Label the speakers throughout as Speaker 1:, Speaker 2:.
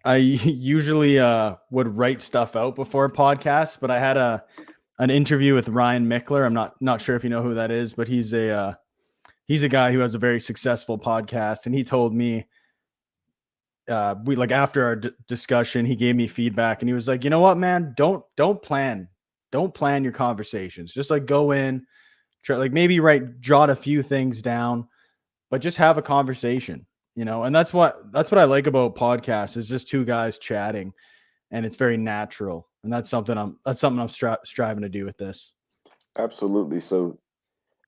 Speaker 1: I usually would write stuff out before podcasts, but I had an interview with Ryan Mickler. I'm not sure if you know who that is, but he's a guy who has a very successful podcast, and he told me we like after our discussion, he gave me feedback, and he was like, you know what, man, don't plan your conversations. Just like go in, try, like maybe jot a few things down, but just have a conversation, and that's what I like about podcasts is just two guys chatting, and it's very natural, and that's something I'm striving to do with this.
Speaker 2: Absolutely. So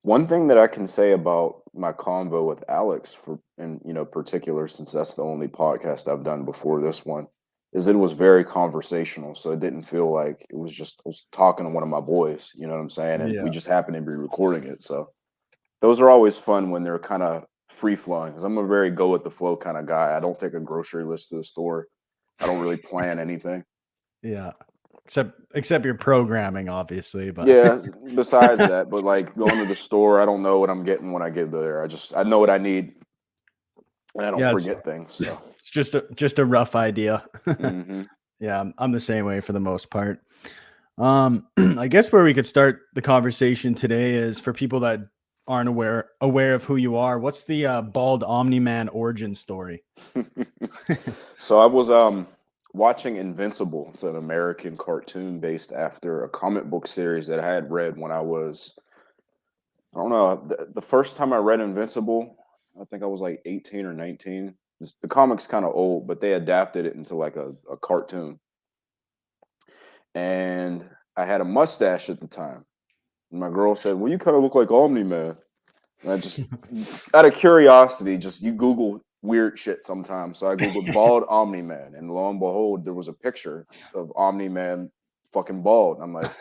Speaker 2: one thing that I can say about my convo with Alex for in particular, since that's the only podcast I've done before this one, is it was very conversational. So it didn't feel like it was just I was talking to one of my boys, you know what I'm saying? And we
Speaker 1: Yeah.
Speaker 2: just happened to be recording it. So those are always fun when they're kind of free flowing because I'm a very go with the flow kind of guy. I don't take a grocery list to the store. I don't really plan anything.
Speaker 1: Yeah. Except your programming, obviously, but
Speaker 2: Yeah, besides that, but like going to the store, I don't know what I'm getting when I get there. I know what I need and I don't
Speaker 1: yeah, it's
Speaker 2: forget things. So,
Speaker 1: it's just a rough idea.
Speaker 2: hmm
Speaker 1: Yeah, I'm the same way for the most part. I guess where we could start the conversation today is for people that aren't aware of who you are. What's the Bald Omni Man origin story?
Speaker 2: so I was watching Invincible. It's an American cartoon based after a comic book series that I had read when I was I don't know the first time I read Invincible. I think I was like 18 or 19. The comic's kind of old, but they adapted it into like a cartoon. And I had a mustache at the time. And my girl said, "Well, you kind of look like Omni Man." And I just, out of curiosity, just you Google weird shit sometimes. So I Googled bald Omni Man, and lo and behold, there was a picture of Omni Man fucking bald. And I'm like,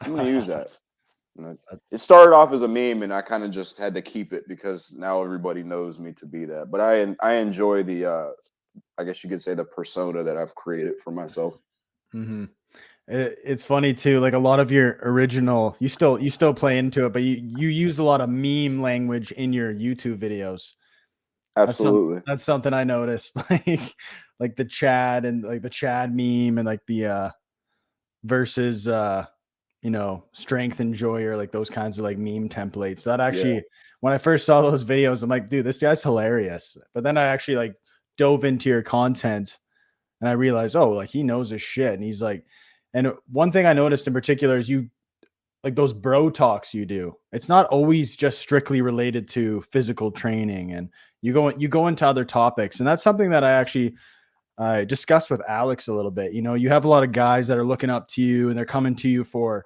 Speaker 2: I'm gonna use that. It started off as a meme, and I kind of just had to keep it because now everybody knows me to be that. But I enjoy the, I guess you could say the persona that I've created for myself.
Speaker 1: hmm It's funny too. Like a lot of your original, you still play into it, but you use a lot of meme language in your YouTube videos.
Speaker 2: Absolutely.
Speaker 1: That's something I noticed. Like the Chad and like the Chad meme and like the versus strength enjoyer, like those kinds of like meme templates. That
Speaker 2: Yeah.
Speaker 1: actually, when I first saw those videos, I'm like, dude, this guy's hilarious. But then I actually like dove into your content and I realized, oh, like he knows his shit. And he's like, and one thing I noticed in particular is you like those bro talks you do. It's not always just strictly related to physical training, and you go into other topics, and that's something that I actually discussed with Alex a little bit. You have a lot of guys that are looking up to you, and they're coming to you for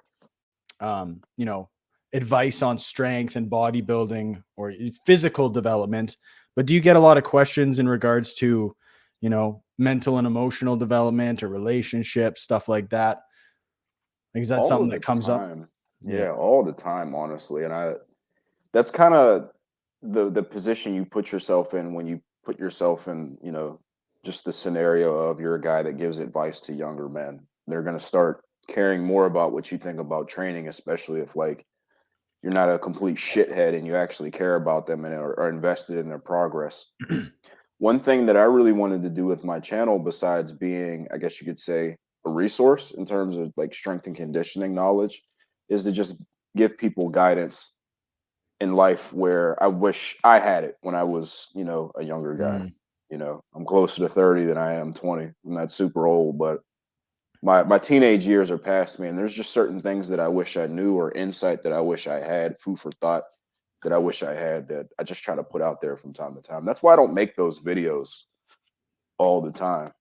Speaker 1: um, you know, advice on strength and bodybuilding or physical development. But do you get a lot of questions in regards to, mental and emotional development or relationships, stuff like that? Like, is that
Speaker 2: All
Speaker 1: something
Speaker 2: of
Speaker 1: that
Speaker 2: the
Speaker 1: comes up?
Speaker 2: time.
Speaker 1: Yeah.
Speaker 2: Yeah, all the time, honestly. And that's kind of the position you put yourself in when you put yourself in, just the scenario of you're a guy that gives advice to younger men. They're going to start caring more about what you think about training, especially if like you're not a complete shithead and you actually care about them and are invested in their progress. One thing that I really wanted to do with my channel, besides being, I guess you could say, a resource in terms of like strength and conditioning knowledge, is to just give people guidance in life where I wish I had it when I was, a younger guy.
Speaker 1: Mm.
Speaker 2: I'm closer to 30 than I am 20. I'm not super old, but my teenage years are past me, and there's just certain things that I wish I knew or insight that I wish I had, food for thought that I wish I had that I just try to put out there from time to time. That's why I don't make those videos all the time,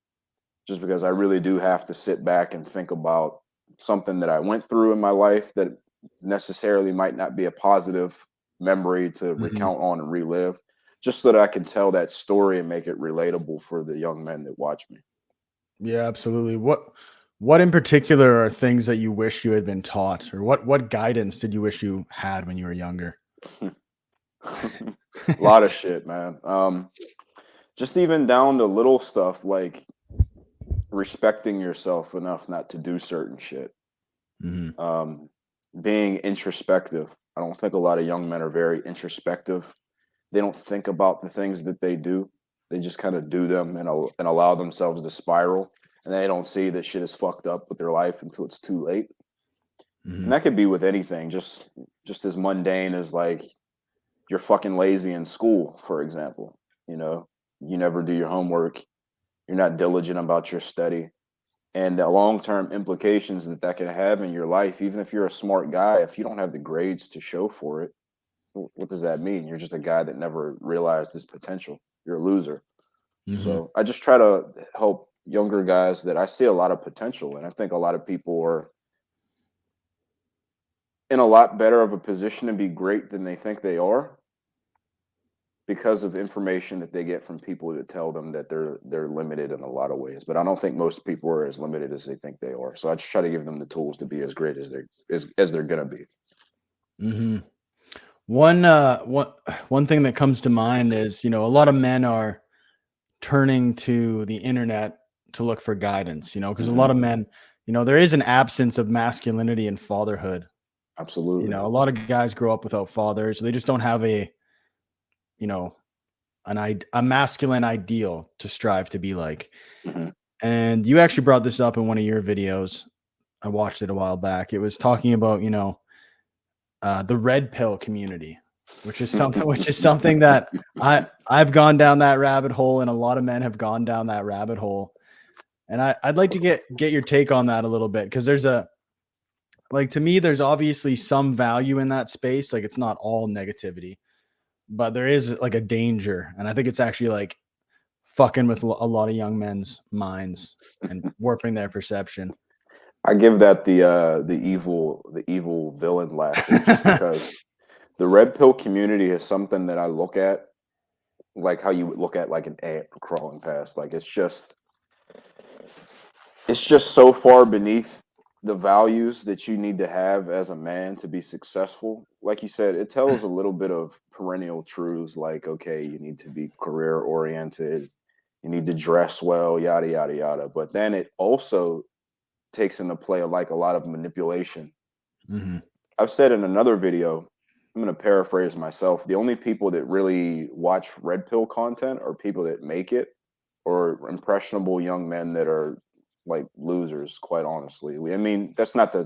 Speaker 2: just because I really do have to sit back and think about something that I went through in my life that necessarily might not be a positive memory to
Speaker 1: Mhm.
Speaker 2: recount on and relive, just so that I can tell that story and make it relatable for the young men that watch me.
Speaker 1: Yeah, absolutely. What in particular are things that you wish you had been taught, or what guidance did you wish you had when you were younger?
Speaker 2: A lot of shit, man. Just even down to little stuff like respecting yourself enough not to do certain shit.
Speaker 1: Mhm.
Speaker 2: Um, Being introspective. I don't think a lot of young men are very introspective. They don't think about the things that they do. They just kind of do them and allow themselves to spiral, and they don't see that shit is fucked up with their life until it's too late. And that could be with anything, just as mundane as like you're fucking lazy in school, for example. You know, you never do your homework, you're not diligent about your study, and the long-term implications that that can have in your life. Even if you're a smart guy, if you don't have the grades to show for it, what does that mean? You're just a guy that never realized his potential. You're a loser. So I just try to help younger guys that I see a lot of potential, and I think a lot of people are in a lot better of a position to be great than they think they are because of information that they get from people that tell them that they're limited in a lot of ways. But I don't think most people are as limited as they think they are. So I just try to give them the tools to be as great as they're gonna be.
Speaker 1: One thing that comes to mind is, a lot of men are turning to the internet to look for guidance, because a lot of men, there is an absence of masculinity and fatherhood.
Speaker 2: Absolutely.
Speaker 1: A lot of guys grow up without fathers. So they just don't have a masculine ideal to strive to be like. And you actually brought this up in one of your videos. I watched it a while back. It was talking about, the red pill community, which is something that I've gone down that rabbit hole, and a lot of men have gone down that rabbit hole. And I'd like to get your take on that a little bit, because to me, there's obviously some value in that space. Like, it's not all negativity, but there is like a danger. And I think it's actually like fucking with a lot of young men's minds and warping their perception.
Speaker 2: I give that the evil villain laughter, just because the red pill community is something that I look at like how you would look at like an ant crawling past. Like it's just so far beneath the values that you need to have as a man to be successful. Like you said, it tells a little bit of perennial truths, like, okay, you need to be career oriented, you need to dress well, yada yada yada. But then it also takes into play like a lot of manipulation. I've said in another video, I'm going to paraphrase myself, the only people that really watch red pill content are people that make it, or impressionable young men that are like losers, quite honestly. I mean, that's not to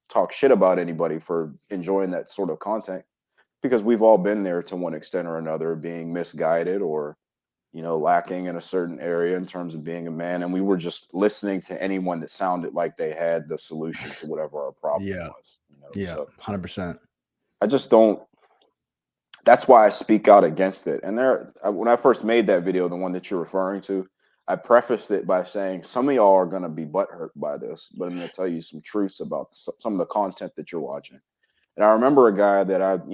Speaker 2: talk shit about anybody for enjoying that sort of content, because we've all been there to one extent or another, being misguided or, lacking in a certain area in terms of being a man. And we were just listening to anyone that sounded like they had the solution to whatever our problem was.
Speaker 1: So 100%.
Speaker 2: I just don't. That's why I speak out against it. And when I first made that video, the one that you're referring to, I prefaced it by saying some of y'all are going to be butthurt by this, but I'm going to tell you some truths about some of the content that you're watching. And I remember a guy that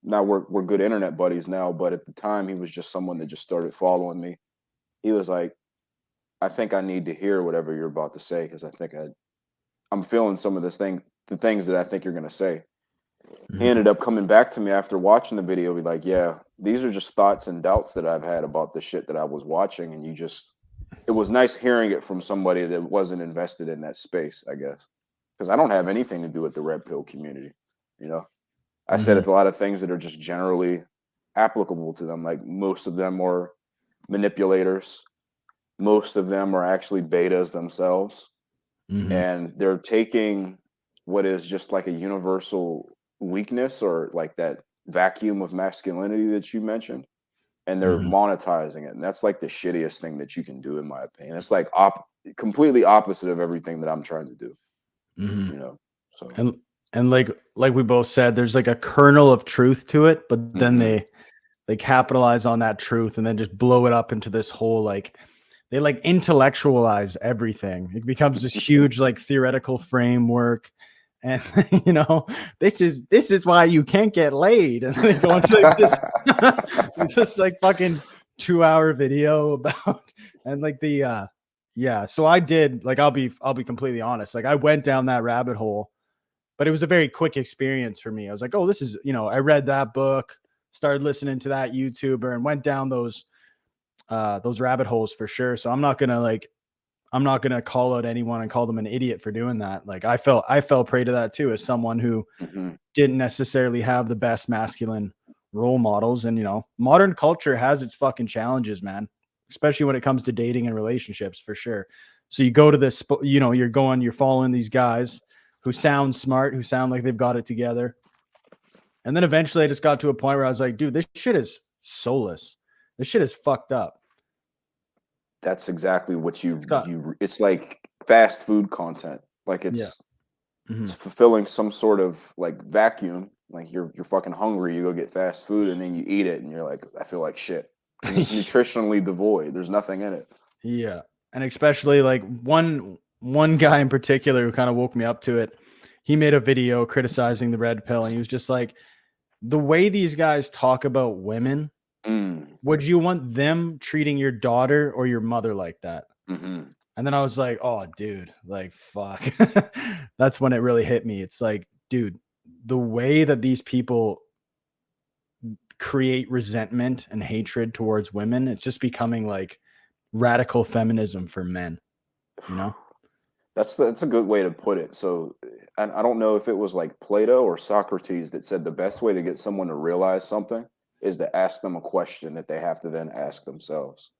Speaker 2: now we're good internet buddies now, but at the time he was just someone that just started following me. He was like, I think I need to hear whatever you're about to say, because I think I'm feeling some of the things that I think you're going to say. He ended up coming back to me after watching the video, be like, yeah, these are just thoughts and doubts that I've had about the shit that I was watching. And it was nice hearing it from somebody that wasn't invested in that space, I guess. Because I don't have anything to do with the red pill community. I said a lot of things that are just generally applicable to them. Like, most of them are manipulators. Most of them are actually betas themselves. And they're taking what is just like a universal weakness, or like that vacuum of masculinity that you mentioned, and they're monetizing it. And that's like the shittiest thing that you can do, in my opinion. It's like completely opposite of everything that I'm trying to do. So
Speaker 1: and like we both said, there's like a kernel of truth to it, but then they capitalize on that truth and then just blow it up into this whole, like, they like intellectualize everything. It becomes this huge like theoretical framework. And this is why you can't get laid. And they go into like this like fucking 2-hour video about, and like so I did, like, I'll be completely honest. Like, I went down that rabbit hole, but it was a very quick experience for me. I was like, oh, this is, I read that book, started listening to that YouTuber, and went down those rabbit holes for sure. So I'm not gonna call out anyone and call them an idiot for doing that. Like, I fell prey to that too, as someone who didn't necessarily have the best masculine role models. And modern culture has its fucking challenges, man. especially when it comes to dating and relationships, for sure. So you go to this, you know, you're following these guys who sound smart, who sound like they've got it together. And then eventually I just got to a point where I was like, dude, this shit is soulless. This shit is fucked up.
Speaker 2: That's exactly what
Speaker 1: got-
Speaker 2: it's like fast food content. Like it's fulfilling some sort of like vacuum. Like you're fucking hungry, you go get fast food and then you eat it and you're like, I feel like shit. It's nutritionally devoid. There's nothing in it.
Speaker 1: Yeah. And especially like one guy in particular who kind of woke me up to it. He made a video criticizing the red pill, and he was just like, the way these guys talk about women, would you want them treating your daughter or your mother like that? And then I was like, oh, dude, like, fuck. That's when it really hit me. It's like, dude, the way that these people create resentment and hatred towards women, it's just becoming like radical feminism for men, you know?
Speaker 2: That's a good way to put it. So, and I don't know if it was like Plato or Socrates that said the best way to get someone to realize something is to ask them a question that they have to then ask themselves.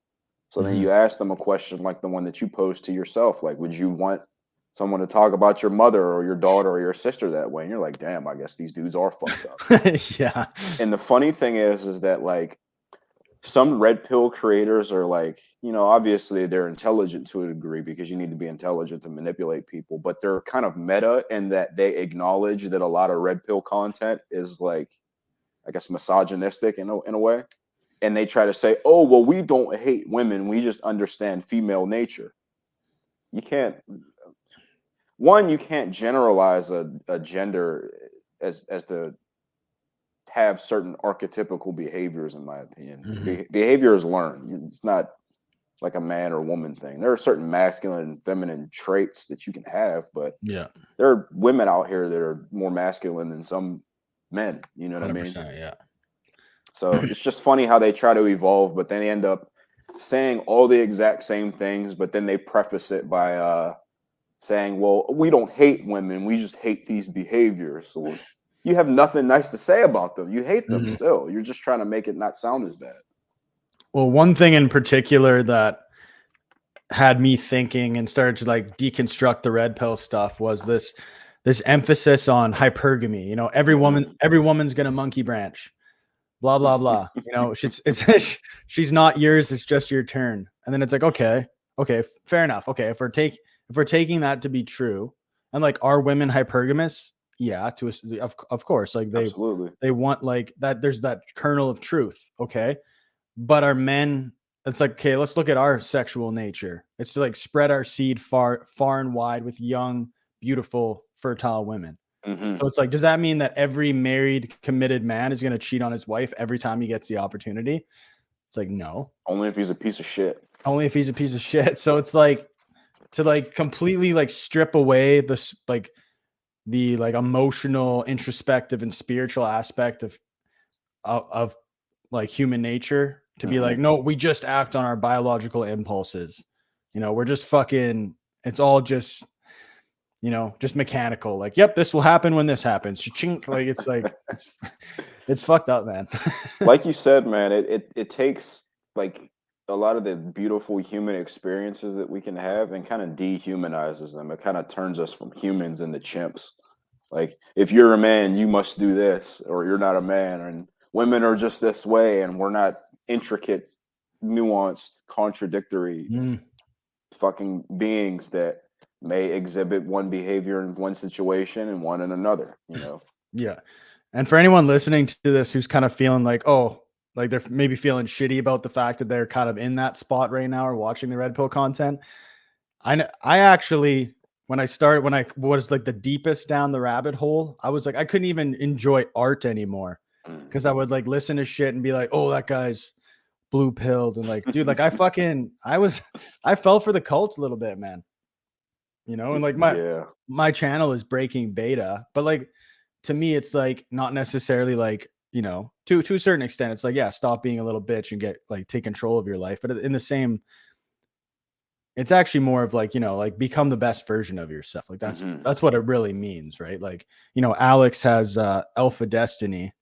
Speaker 2: So then you ask them a question like the one that you posed to yourself, like, would you want someone to talk about your mother or your daughter or your sister that way? And you're like, damn, I guess these dudes are fucked up.
Speaker 1: Yeah.
Speaker 2: And the funny thing is that like some red pill creators are like, you know, obviously they're intelligent to a degree because you need to be intelligent to manipulate people, but they're kind of meta in that they acknowledge that a lot of red pill content is like, I guess, misogynistic in a way. And they try to say, oh, well, we don't hate women. We just understand female nature. You can't generalize a gender as to have certain archetypical behaviors, in my opinion. Behavior is learned. It's not like a man or woman thing. There are certain masculine and feminine traits that you can have, but
Speaker 1: Yeah,
Speaker 2: there are women out here that are more masculine than some men. You know what I mean?
Speaker 1: Yeah.
Speaker 2: So it's just funny how they try to evolve, but then they end up saying all the exact same things, but then they preface it by saying, well, we don't hate women. We just hate these behaviors. So you have nothing nice to say about them. You hate them still. You're just trying to make it not sound as bad.
Speaker 1: Well, one thing in particular that had me thinking and started to like deconstruct the red pill stuff was this emphasis on hypergamy. You know, every woman's gonna monkey branch, blah blah blah. You know, she's not yours. It's just your turn. And then it's like, okay, fair enough. Okay, if we're taking that to be true, and like, are women hypergamous? Yeah, of course. Like they want like that. There's that kernel of truth. Okay, but are men? It's like, okay, let's look at our sexual nature. It's to like spread our seed far and wide with young, beautiful, fertile women. So it's like, does that mean that every married, committed man is going to cheat on his wife every time he gets the opportunity? It's like, no.
Speaker 2: Only if he's a piece of shit.
Speaker 1: Only if he's a piece of shit. So it's like, to like completely like strip away this like the like emotional, introspective, and spiritual aspect of like human nature, to be like, no, we just act on our biological impulses. You know, we're just fucking, it's all just, you know, just mechanical. Like, yep, this will happen when this happens. Chink. Like, it's like, it's fucked up, man.
Speaker 2: Like you said, man, it takes like a lot of the beautiful human experiences that we can have and kind of dehumanizes them. It kind of turns us from humans into chimps. Like, if you're a man, you must do this, or you're not a man, and women are just this way, and we're not intricate, nuanced, contradictory fucking beings that may exhibit one behavior in one situation and one in another, you know?
Speaker 1: Yeah. And for anyone listening to this who's kind of feeling like, oh, like they're maybe feeling shitty about the fact that they're kind of in that spot right now or watching the red pill content, I actually, when I was like the deepest down the rabbit hole, I was like, I couldn't even enjoy art anymore, because I would like listen to shit and be like, oh, that guy's blue pilled, and like, dude, like I fell for the cult a little bit, man. You know, and like my channel is breaking beta, but like, to me, it's like not necessarily like, you know, to a certain extent, it's like, yeah, stop being a little bitch and get like, take control of your life. But in the same, it's actually more of like, you know, like become the best version of yourself. Like that's what it really means, right? Like, you know, Alex has Alpha Destiny.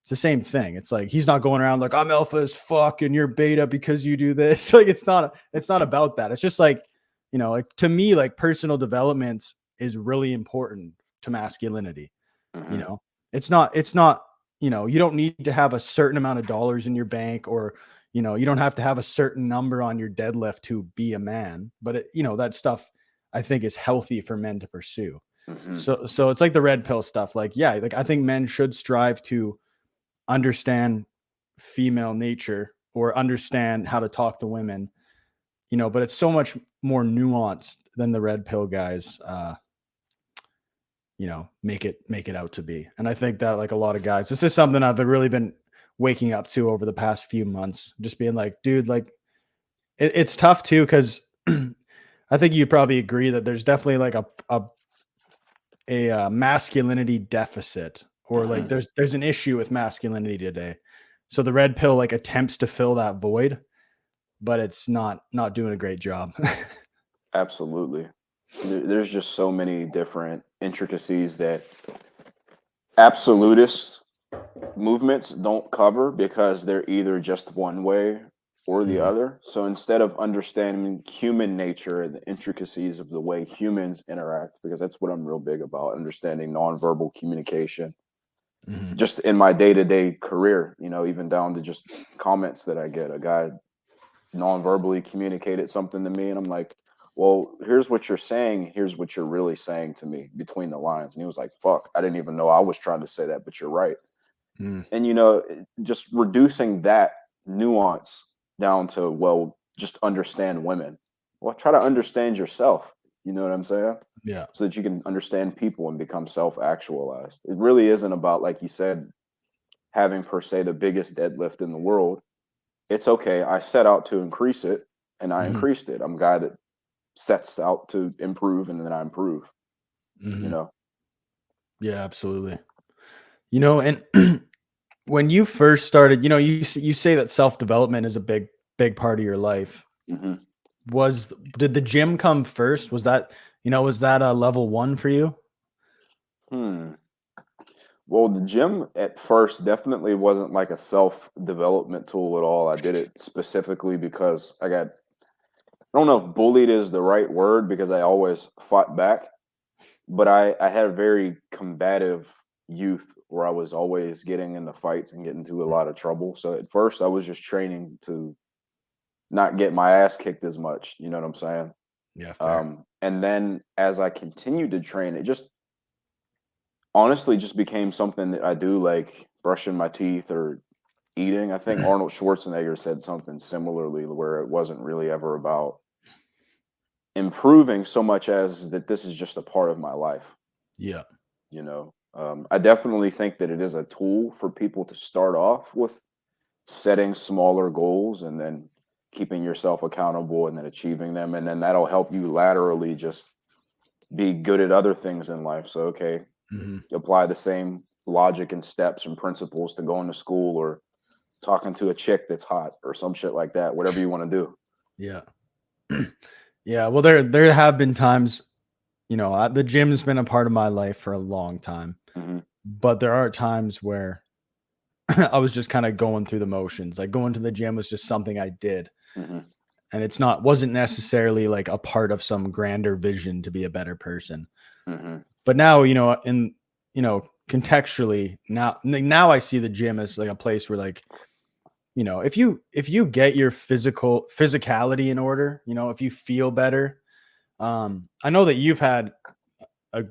Speaker 1: It's the same thing. It's like he's not going around like I'm alpha as fuck and you're beta because you do this. Like it's not about that. It's just like, like to me, like personal development is really important to masculinity.
Speaker 2: Mm-hmm.
Speaker 1: It's not, you don't need to have a certain amount of dollars in your bank, or, you don't have to have a certain number on your deadlift to be a man, but that stuff I think is healthy for men to pursue.
Speaker 2: Mm-hmm.
Speaker 1: So it's like the red pill stuff. Like, yeah, like I think men should strive to understand female nature or understand how to talk to women, but it's so much more nuanced than the red pill guys, make it out to be. And I think that like a lot of guys, this is something I've really been waking up to over the past few months, just being like, dude, like it's tough too. Cause I think you probably agree that there's definitely like a masculinity deficit, or like
Speaker 2: Mm-hmm.
Speaker 1: there's an issue with masculinity today. So the red pill like attempts to fill that void, but it's not doing a great job.
Speaker 2: Absolutely. There's just so many different intricacies that absolutist movements don't cover because they're either just one way or the
Speaker 1: Mhm.
Speaker 2: other. So instead of understanding human nature and the intricacies of the way humans interact, because that's what I'm real big about, understanding nonverbal communication,
Speaker 1: Mhm.
Speaker 2: just in my day-to-day career, even down to just comments that I get. A guy non-verbally communicated something to me and I'm like, well, here's what you're saying, here's what you're really saying to me between the lines. And he was like, fuck, I didn't even know I was trying to say that, but you're right.
Speaker 1: Mm.
Speaker 2: And just reducing that nuance down to, well, just understand women. Well, try to understand yourself, you know what I'm saying?
Speaker 1: Yeah.
Speaker 2: So that you can understand people and become self-actualized. It really isn't about, like you said, having per se the biggest deadlift in the world. It's okay, I set out to increase it and I
Speaker 1: Mhm.
Speaker 2: increased it. I'm a guy that sets out to improve and then I improve, you
Speaker 1: Mhm.
Speaker 2: know.
Speaker 1: Yeah, absolutely. And when you first started, you say that self-development is a big part of your life.
Speaker 2: Hmm.
Speaker 1: Did the gym come first? Was that a level 1 for you?
Speaker 2: Hmm. Well, the gym at first definitely wasn't like a self-development tool at all. I did it specifically because I don't know if bullied is the right word because I always fought back, but I had a very combative youth where I was always getting into fights and getting into a lot of trouble. So at first I was just training to not get my ass kicked as much. You know what I'm saying?
Speaker 1: Yeah, fair.
Speaker 2: And then as I continued to train, it just honestly just became something that I do, like brushing my teeth or eating. I think Arnold Schwarzenegger said something similarly where it wasn't really ever about improving so much as that this is just a part of my life.
Speaker 1: Yeah.
Speaker 2: I definitely think that it is a tool for people to start off with, setting smaller goals and then keeping yourself accountable and then achieving them, and then that'll help you laterally just be good at other things in life. So okay,
Speaker 1: Mhm.
Speaker 2: apply the same logic and steps and principles to going to school or talking to a chick that's hot or some shit like that, whatever you want to do.
Speaker 1: Yeah. Yeah, well, there have been times, the gym's been a part of my life for a long time,
Speaker 2: Hmm.
Speaker 1: but there are times where I was just kind of going through the motions. Like going to the gym was just something I did,
Speaker 2: Hmm.
Speaker 1: and wasn't necessarily like a part of some grander vision to be a better person.
Speaker 2: Hmm.
Speaker 1: But now, contextually now I see the gym as like a place where like, if you get your physicality in order, if you feel better. I know that you've had a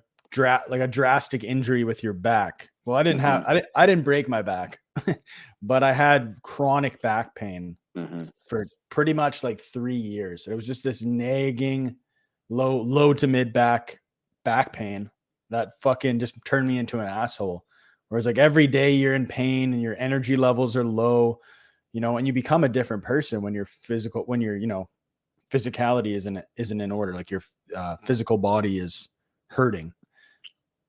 Speaker 1: like a drastic injury with your back. Well,
Speaker 2: Hmm.
Speaker 1: I didn't break my back, but I had chronic back pain
Speaker 2: Hmm.
Speaker 1: for pretty much like 3 years. It was just this nagging low to mid back pain that fucking just turned me into an asshole. Whereas like every day you're in pain and your energy levels are low, and you become a different person when your physicality isn't in order. Like your physical body is hurting.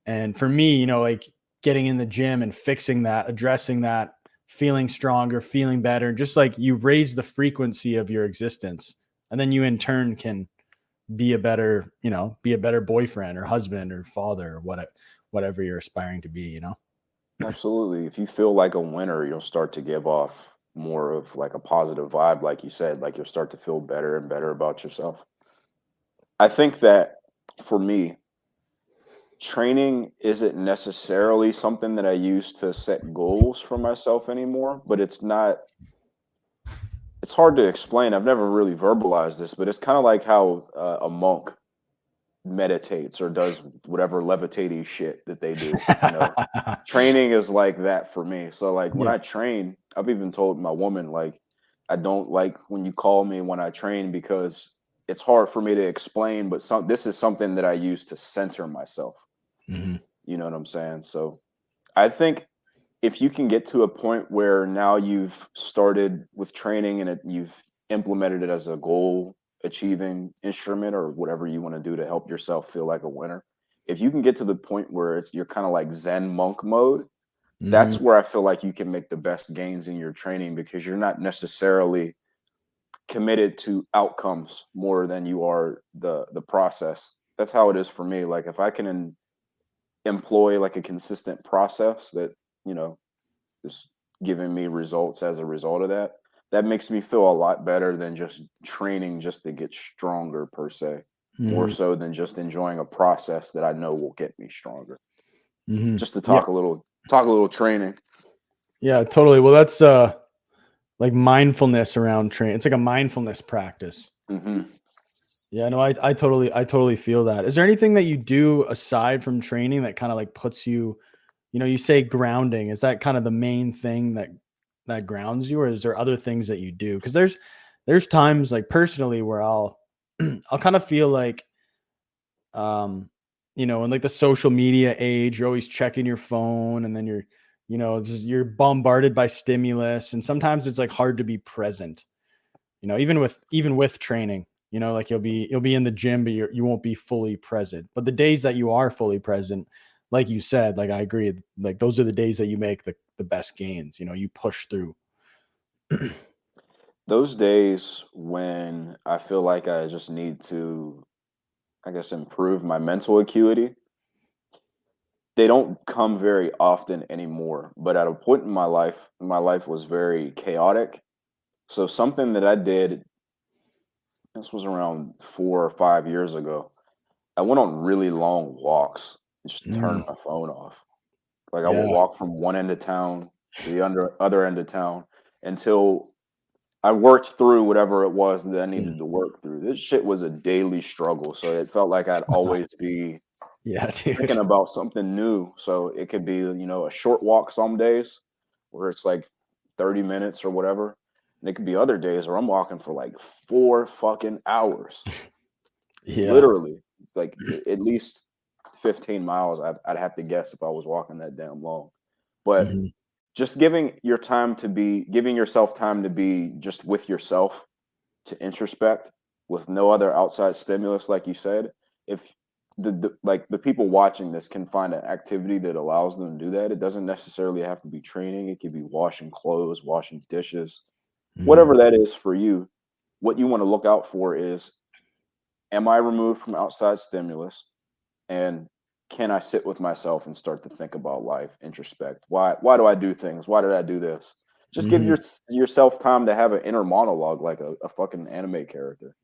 Speaker 1: And for me, like getting in the gym and fixing that, addressing that, feeling stronger, feeling better, just like you raise the frequency of your existence, and then you in turn can be a better boyfriend or husband or father or whatever you're aspiring to be.
Speaker 2: Absolutely. If you feel like a winner, you'll start to give off more of like a positive vibe, like you said, like you'll start to feel better and better about yourself. I think that for me, training isn't necessarily something that I use to set goals for myself anymore, but it's hard to explain. I've never really verbalized this, but it's kind of like how a monk meditates or does whatever levitating shit that they do, you know. Training is like that for me. So like when
Speaker 1: Yeah.
Speaker 2: I train, I've even told my woman like I don't like when you call me when I train because it's hard for me to explain, but this is something that I use to center myself.
Speaker 1: Mhm.
Speaker 2: You know what I'm saying? So I think if you can get to a point where now you've started with training and you've implemented it as a goal achieving instrument or whatever you want to do to help yourself feel like a winner, if you can get to the point where you're kind of like Zen monk mode, that's
Speaker 1: Mhm.
Speaker 2: where I feel like you can make the best gains in your training because you're not necessarily committed to outcomes more than you are the process. That's how it is for me. Like if I can employ like a consistent process that, you know, is giving me results as a result of that, that makes me feel a lot better than just training just to get stronger per se, more
Speaker 1: Mhm.
Speaker 2: so than just enjoying a process that I know will get me stronger.
Speaker 1: Mhm.
Speaker 2: Just to
Speaker 1: Yeah.
Speaker 2: talk a little training.
Speaker 1: Yeah, totally. Well, that's like mindfulness around train. It's like a mindfulness practice.
Speaker 2: Hmm.
Speaker 1: Yeah, no, I totally feel that. Is there anything that you do aside from training that kind of like puts you, you say grounding? Is that kind of the main thing that grounds you, or is there other things that you do? Because there's times like personally where I'll I'll kind of feel like um in like the social media age, you're always checking your phone, and then you're bombarded by stimulus, and sometimes it's like hard to be present, even with training. Like you'll be in the gym, but you won't be fully present. But the days that you are fully present, like you said, like I agree, like those are the days that you make the best gains. You push through.
Speaker 2: Those days when I feel like I just need to, I guess, improve my mental acuity, they don't come very often anymore. But at a point in my life was very chaotic. So something that I did, this was around 4 or 5 years ago. I went on really long walks and just turned
Speaker 1: Mm,
Speaker 2: my phone off. Like I would
Speaker 1: yeah.
Speaker 2: walk from one end of town to the other end of town until I worked through whatever it was that I needed
Speaker 1: Mm.
Speaker 2: to work through. This shit was a daily struggle, so it felt like I'd always be
Speaker 1: Yeah, dude.
Speaker 2: thinking about something new. So it could be, a short walk some days where it's like 30 minutes or whatever. And it could be other days where I'm walking for like 4 fucking hours.
Speaker 1: Yeah.
Speaker 2: Literally, like at least 15 miles, I'd have to guess if I was walking that damn long. But
Speaker 1: Mhm.
Speaker 2: just giving yourself time to be just with yourself, to introspect with no other outside stimulus, like you said. If like the people watching this can find an activity that allows them to do that, it doesn't necessarily have to be training. It could be washing clothes, washing dishes,
Speaker 1: Mhm.
Speaker 2: whatever that is for you. What you want to look out for is, am I removed from outside stimulus? And can I sit with myself and start to think about life, introspect? Why do I do things? Why did I do this? Just give
Speaker 1: Mhm.
Speaker 2: yourself time to have an inner monologue like a fucking anime character.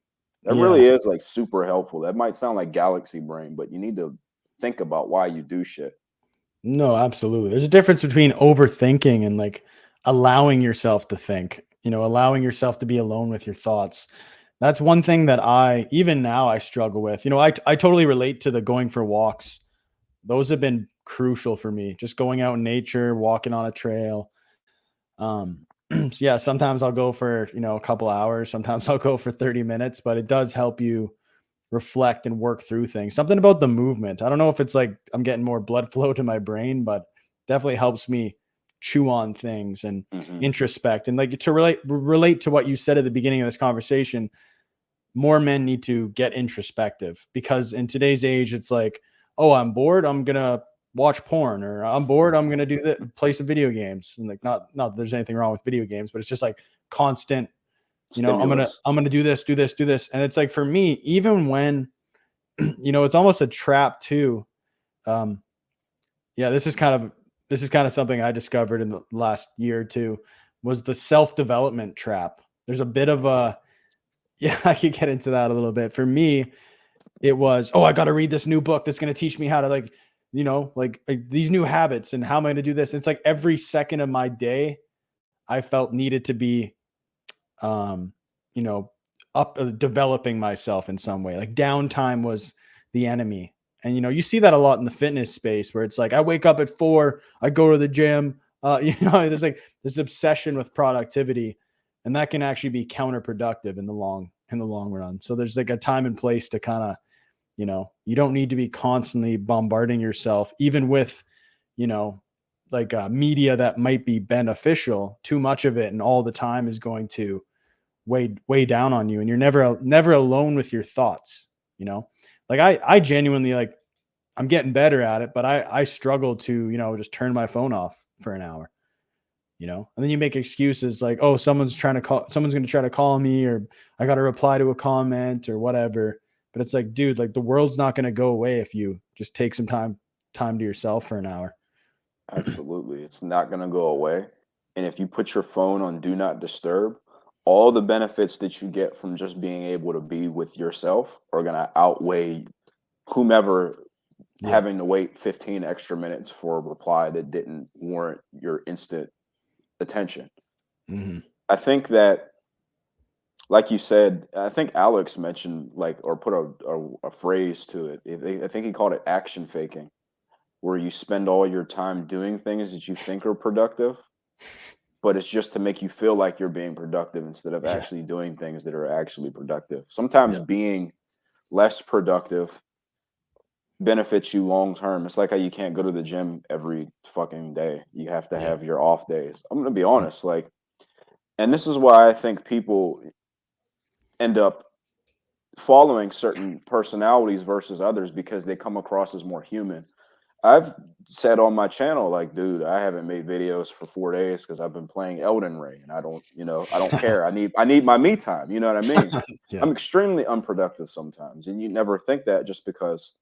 Speaker 2: That
Speaker 1: Yeah.
Speaker 2: really is like super helpful. That might sound like galaxy brain, but you need to think about why you do shit.
Speaker 1: No, absolutely. There's a difference between overthinking and like allowing yourself to think, allowing yourself to be alone with your thoughts. That's one thing that even now I struggle with. I totally relate to the going for walks. Those have been crucial for me. Just going out in nature, walking on a trail. So yeah, sometimes I'll go for, a couple hours, sometimes I'll go for 30 minutes, but it does help you reflect and work through things. Something about the movement. I don't know if it's like I'm getting more blood flow to my brain, but definitely helps me chew on things and
Speaker 2: Hmm.
Speaker 1: introspect. And like to relate to what you said at the beginning of this conversation, more men need to get introspective, because in today's age, it's like, oh, I'm bored, I'm gonna watch porn, or I'm bored, I'm gonna do that, play some video games. And like, not that there's anything wrong with video games, but it's just like constant, I'm gonna
Speaker 2: Stimulus.
Speaker 1: I'm gonna do this, do this, do this. And it's like for me, even when it's almost a trap too. Um, yeah, this is kind of this is kind of something I discovered in the last year or two, was the self-development trap. There's a bit of a, yeah, I could get into that a little bit. For me, it was, oh, I got to read this new book that's going to teach me how to like these new habits and how am I going to do this? It's like every second of my day, I felt needed to be, um, you know, developing myself in some way. Like downtime was the enemy. And, you see that a lot in the fitness space where it's like, I wake up at 4, I go to the gym, there's like this obsession with productivity, and that can actually be counterproductive in the long run. So there's like a time and place to kind of, you don't need to be constantly bombarding yourself, even with, like media that might be beneficial. Too much of it and all the time is going to weigh down on you, and you're never alone with your thoughts. Like I genuinely, like, I'm getting better at it, but I struggle to, just turn my phone off for an hour, and then you make excuses like, oh, someone's going to try to call me, or I got to reply to a comment or whatever. But it's like, dude, like the world's not going to go away if you just take some time to yourself for an hour.
Speaker 2: Absolutely. It's not going to go away. And if you put your phone on do not disturb, all the benefits that you get from just being able to be with yourself are going to outweigh whomever having to wait 15 extra minutes for a reply that didn't warrant your instant attention.
Speaker 1: Mm-hmm.
Speaker 2: I think that, like you said, I think Alex mentioned or put a phrase to it. I think he called it action faking, where you spend all your time doing things that you think are productive, but it's just to make you feel like you're being productive instead of actually doing things that are actually productive. Sometimes being less productive benefits you long term. It's like how you can't go to the gym every fucking day. You have to have your off days. I'm going to be honest, and this is why I think people end up following certain personalities versus others, because they come across as more human. I've said on my channel, like, dude, I haven't made videos for 4 days because I've been playing Elden Ring, and I don't care. I need my me time. You know what I mean? I'm extremely unproductive sometimes, and you never think that just because,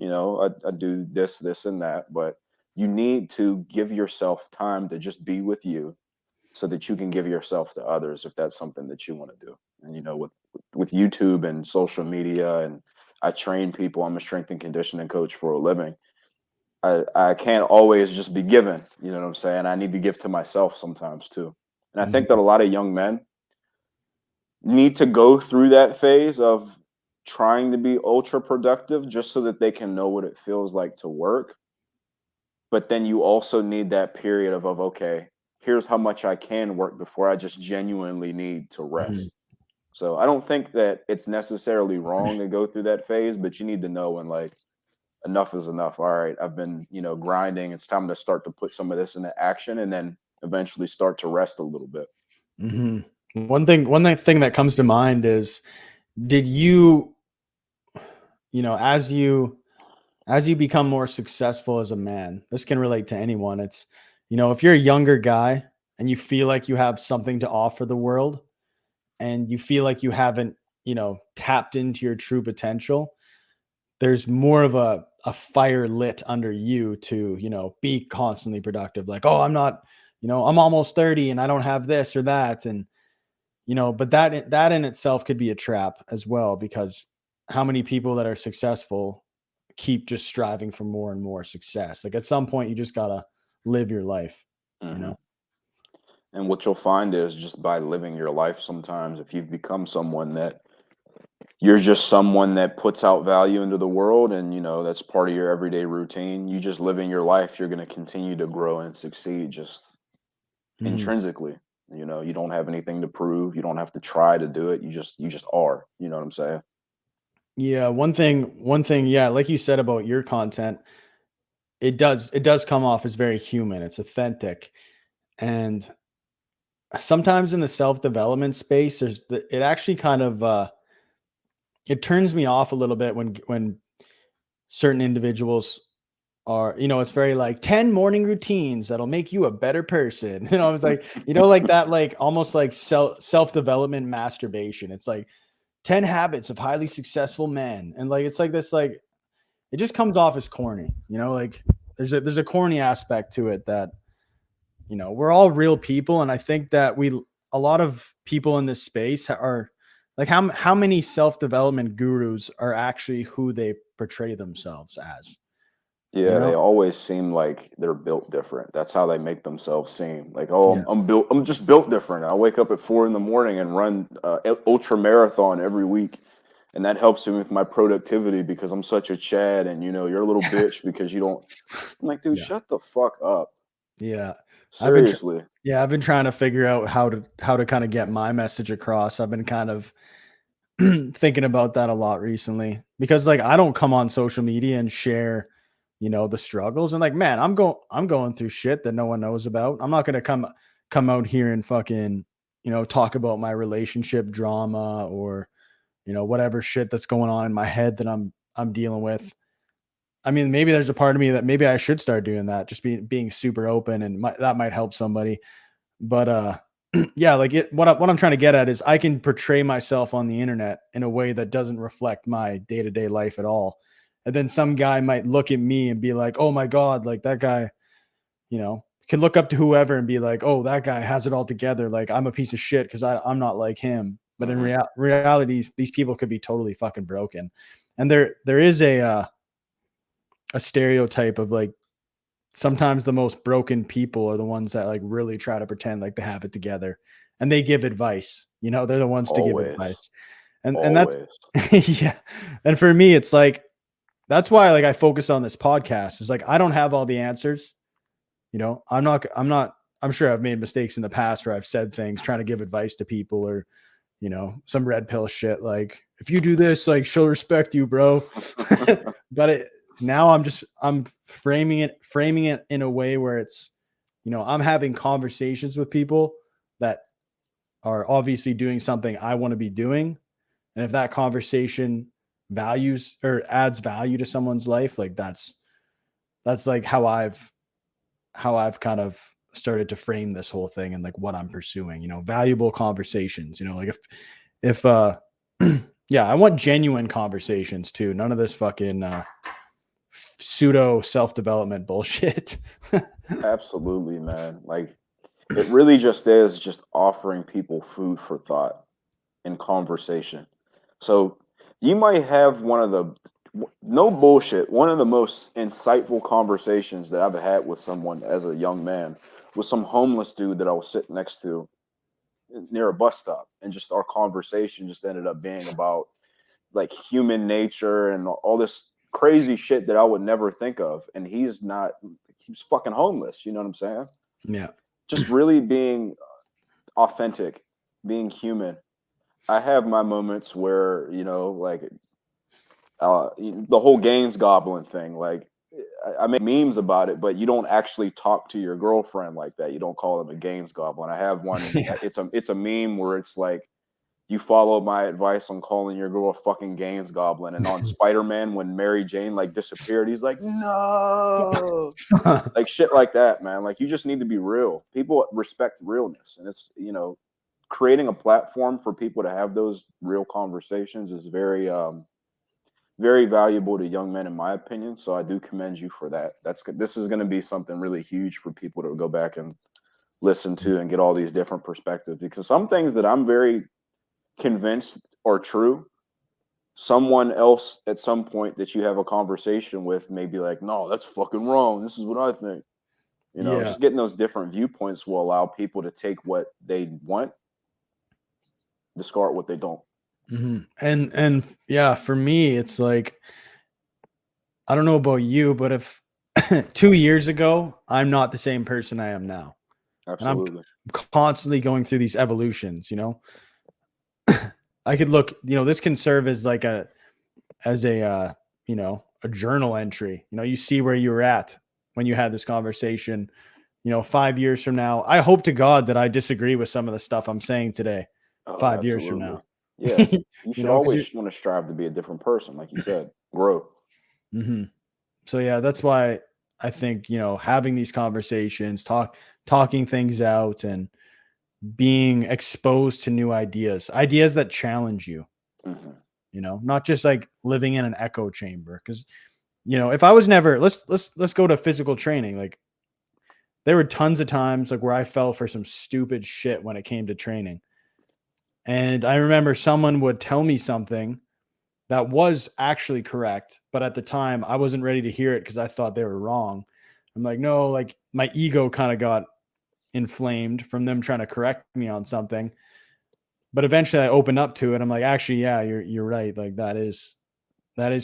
Speaker 2: I do this, and that. But you need to give yourself time to just be with you, so that you can give yourself to others if that's something that you want to do. And with YouTube and social media, and I train people. I'm a strength and conditioning coach for a living. I can't always just be given, you know what I'm saying? I need to give to myself sometimes too. And I think that a lot of young men need to go through that phase of trying to be ultra productive just so that they can know what it feels like to work. But then you also need that period of okay, here's how much I can work before I just genuinely need to rest. So I don't think that it's necessarily wrong to go through that phase, but you need to know when enough is enough. All right, I've been, grinding. It's time to start to put some of this into action, and then eventually start to rest a little bit.
Speaker 1: Mm-hmm. One thing that comes to mind is, did you, as you become more successful as a man, this can relate to anyone. It's, if you're a younger guy and you feel like you have something to offer the world, and you feel like you haven't, tapped into your true potential, there's more of a fire lit under you to, be constantly productive. Like, oh, I'm not, I'm almost 30 and I don't have this or that. And, but that in itself could be a trap as well, because how many people that are successful keep just striving for more and more success? Like at some point you just gotta live your life,
Speaker 2: And what you'll find is, just by living your life, sometimes if you've become someone that you're just someone that puts out value into the world, and that's part of your everyday routine, you just living your life, you're going to continue to grow and succeed just intrinsically. You don't have anything to prove. You don't have to try to do it. You just are. You know what I'm saying?
Speaker 1: Yeah. One thing, yeah, like you said about your content, it does come off as very human. It's authentic. And sometimes in the self-development space, it actually kind of it turns me off a little bit when certain individuals are, it's very like 10 morning routines that'll make you a better person. It's like, like that, like almost like self-development masturbation. It's like 10 habits of highly successful men. And like, it's like this, like, it just comes off as corny, like there's a corny aspect to it that, you know, we're all real people. And I think that a lot of people in this space are like, how many self-development gurus are actually who they portray themselves as, you
Speaker 2: Yeah, they
Speaker 1: know?
Speaker 2: always seem like they're built different. That's how they make themselves seem. Like, oh,
Speaker 1: Yeah.
Speaker 2: I'm built. I'm just built different. I wake up at 4 in the morning and run ultra marathon every week, and that helps me with my productivity because I'm such a Chad, and you're a little bitch because you don't. I'm like, dude,
Speaker 1: Yeah.
Speaker 2: shut the fuck up.
Speaker 1: Yeah. I've been,
Speaker 2: Seriously.
Speaker 1: yeah, I've been trying to figure out how to kind of get my message across. I've been kind of thinking about that a lot recently because like I don't come on social media and share, you know, the struggles and like, man, I'm going through shit that no one knows about. I'm not going to come out here and fucking, you know, talk about my relationship drama or, you know, whatever shit that's going on in my head that I'm dealing with. I mean, maybe there's a part of me that maybe I should start doing that, just being super open and that might help somebody. But yeah, like what I'm trying to get at is I can portray myself on the internet in a way that doesn't reflect my day-to-day life at all. And then some guy might look at me and be like, "Oh my God, like that guy, you know, can look up to whoever and be like, "Oh, that guy has it all together. Like I'm a piece of shit because I'm not like him." But in
Speaker 2: Hmm.
Speaker 1: reality, these people could be totally fucking broken. And there is a stereotype of like sometimes the most broken people are the ones that like really try to pretend like they have it together and they give advice, you know, they're the ones to give
Speaker 2: Always,
Speaker 1: advice. And that's
Speaker 2: always.
Speaker 1: yeah. And for me, it's like that's why like I focus on this podcast. Is like I don't have all the answers. You know, I'm sure I've made mistakes in the past where I've said things trying to give advice to people or, you know, some red pill shit like if you do this, like she'll respect you, bro. But now I'm framing it in a way where it's, you know, I'm having conversations with people that are obviously doing something I want to be doing. And if that conversation values or adds value to someone's life, like that's like how I've kind of started to frame this whole thing and like what I'm pursuing, you know, valuable conversations, you know, like if yeah, I want genuine conversations too. None of this fucking pseudo self-development bullshit.
Speaker 2: Absolutely, man. Like, it really just is just offering people food for thought and conversation. So you might have one of the no bullshit, one of the most insightful conversations that I've had with someone as a young man was some homeless dude that I was sitting next to near a bus stop, and just our conversation just ended up being about like human nature and all this crazy shit that I would never think of. And he's fucking homeless. You know what I'm saying?
Speaker 1: Yeah.
Speaker 2: Just really being authentic, being human. I have my moments where, like the whole Gaines Goblin thing. Like, I make memes about it, but you don't actually talk to your girlfriend like that. You don't call them a Gaines Goblin. I have one.
Speaker 1: Yeah.
Speaker 2: It's a meme where it's like, you follow my advice on calling your girl a fucking Gaines Goblin. And on Spider-Man, when Mary Jane like disappeared, he's like, no, like shit like that, man. Like, you just need to be real. People respect realness, and it's creating a platform for people to have those real conversations is very valuable to young men, in my opinion. So I do commend you for that. This is going to be something really huge for people to go back and listen to and get all these different perspectives, because some things that I'm very convinced are true, someone else at some point that you have a conversation with may be like, no, that's fucking wrong. This is what I think.
Speaker 1: Yeah.
Speaker 2: Just getting those different viewpoints will allow people to take what they want, discard what they don't.
Speaker 1: Mhm. And yeah, for me, it's like I don't know about you, but if 2 years ago, I'm not the same person I am now, and I'm
Speaker 2: Absolutely.
Speaker 1: constantly going through these evolutions. You know, I could look. You know, this can serve as like a you know, a journal entry. You know, you see where you were at when you had this conversation. You know, 5 years from now, I hope to God that I disagree with some of the stuff I'm saying today.
Speaker 2: Oh,
Speaker 1: 5 years from
Speaker 2: absolutely.
Speaker 1: now,
Speaker 2: Yeah.
Speaker 1: you
Speaker 2: You should
Speaker 1: know, because
Speaker 2: always want to strive to be a different person, like you said, grow.
Speaker 1: you're. So yeah, that's why I think, you know, having these conversations, talking things out and being exposed to new ideas that challenge you,
Speaker 2: Hmm.
Speaker 1: you know, not just like living in an echo chamber. Cause You know, if I was never, let's go to physical training. Like there were tons of times like where I fell for some stupid shit when it came to training. And I remember someone would tell me something that was actually correct, but at the time I wasn't ready to hear it because I thought they were wrong. I'm like, no, like my ego kind of got inflamed from them trying to correct me on something. But eventually I opened up to it. I'm like, actually, yeah, you're right. Like that is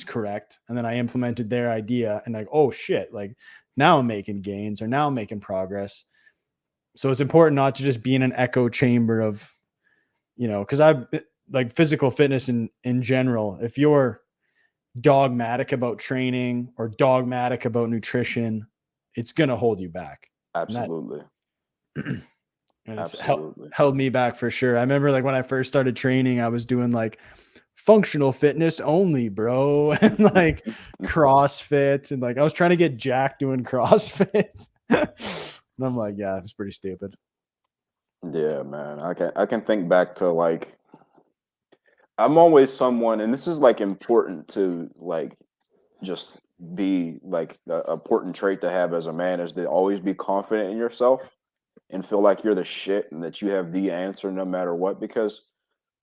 Speaker 1: correct. And then I implemented their idea and like, oh shit, like now I'm making gains or now I'm making progress. So it's important not to just be in an echo chamber of, you know, because I've like physical fitness in general. If you're dogmatic about training or dogmatic about nutrition, it's gonna hold you back. And that
Speaker 2: Absolutely.
Speaker 1: and it's
Speaker 2: Absolutely.
Speaker 1: held me back for sure. I remember like when I first started training, I was doing like functional fitness only, bro, and like CrossFit, and like I was trying to get Jack doing CrossFit. And I'm like, yeah, it's pretty stupid.
Speaker 2: Yeah, man. I can think back to like I'm always someone, and this is like important to like just be like the important trait to have as a man is to always be confident in yourself and feel like you're the shit and that you have the answer no matter what. Because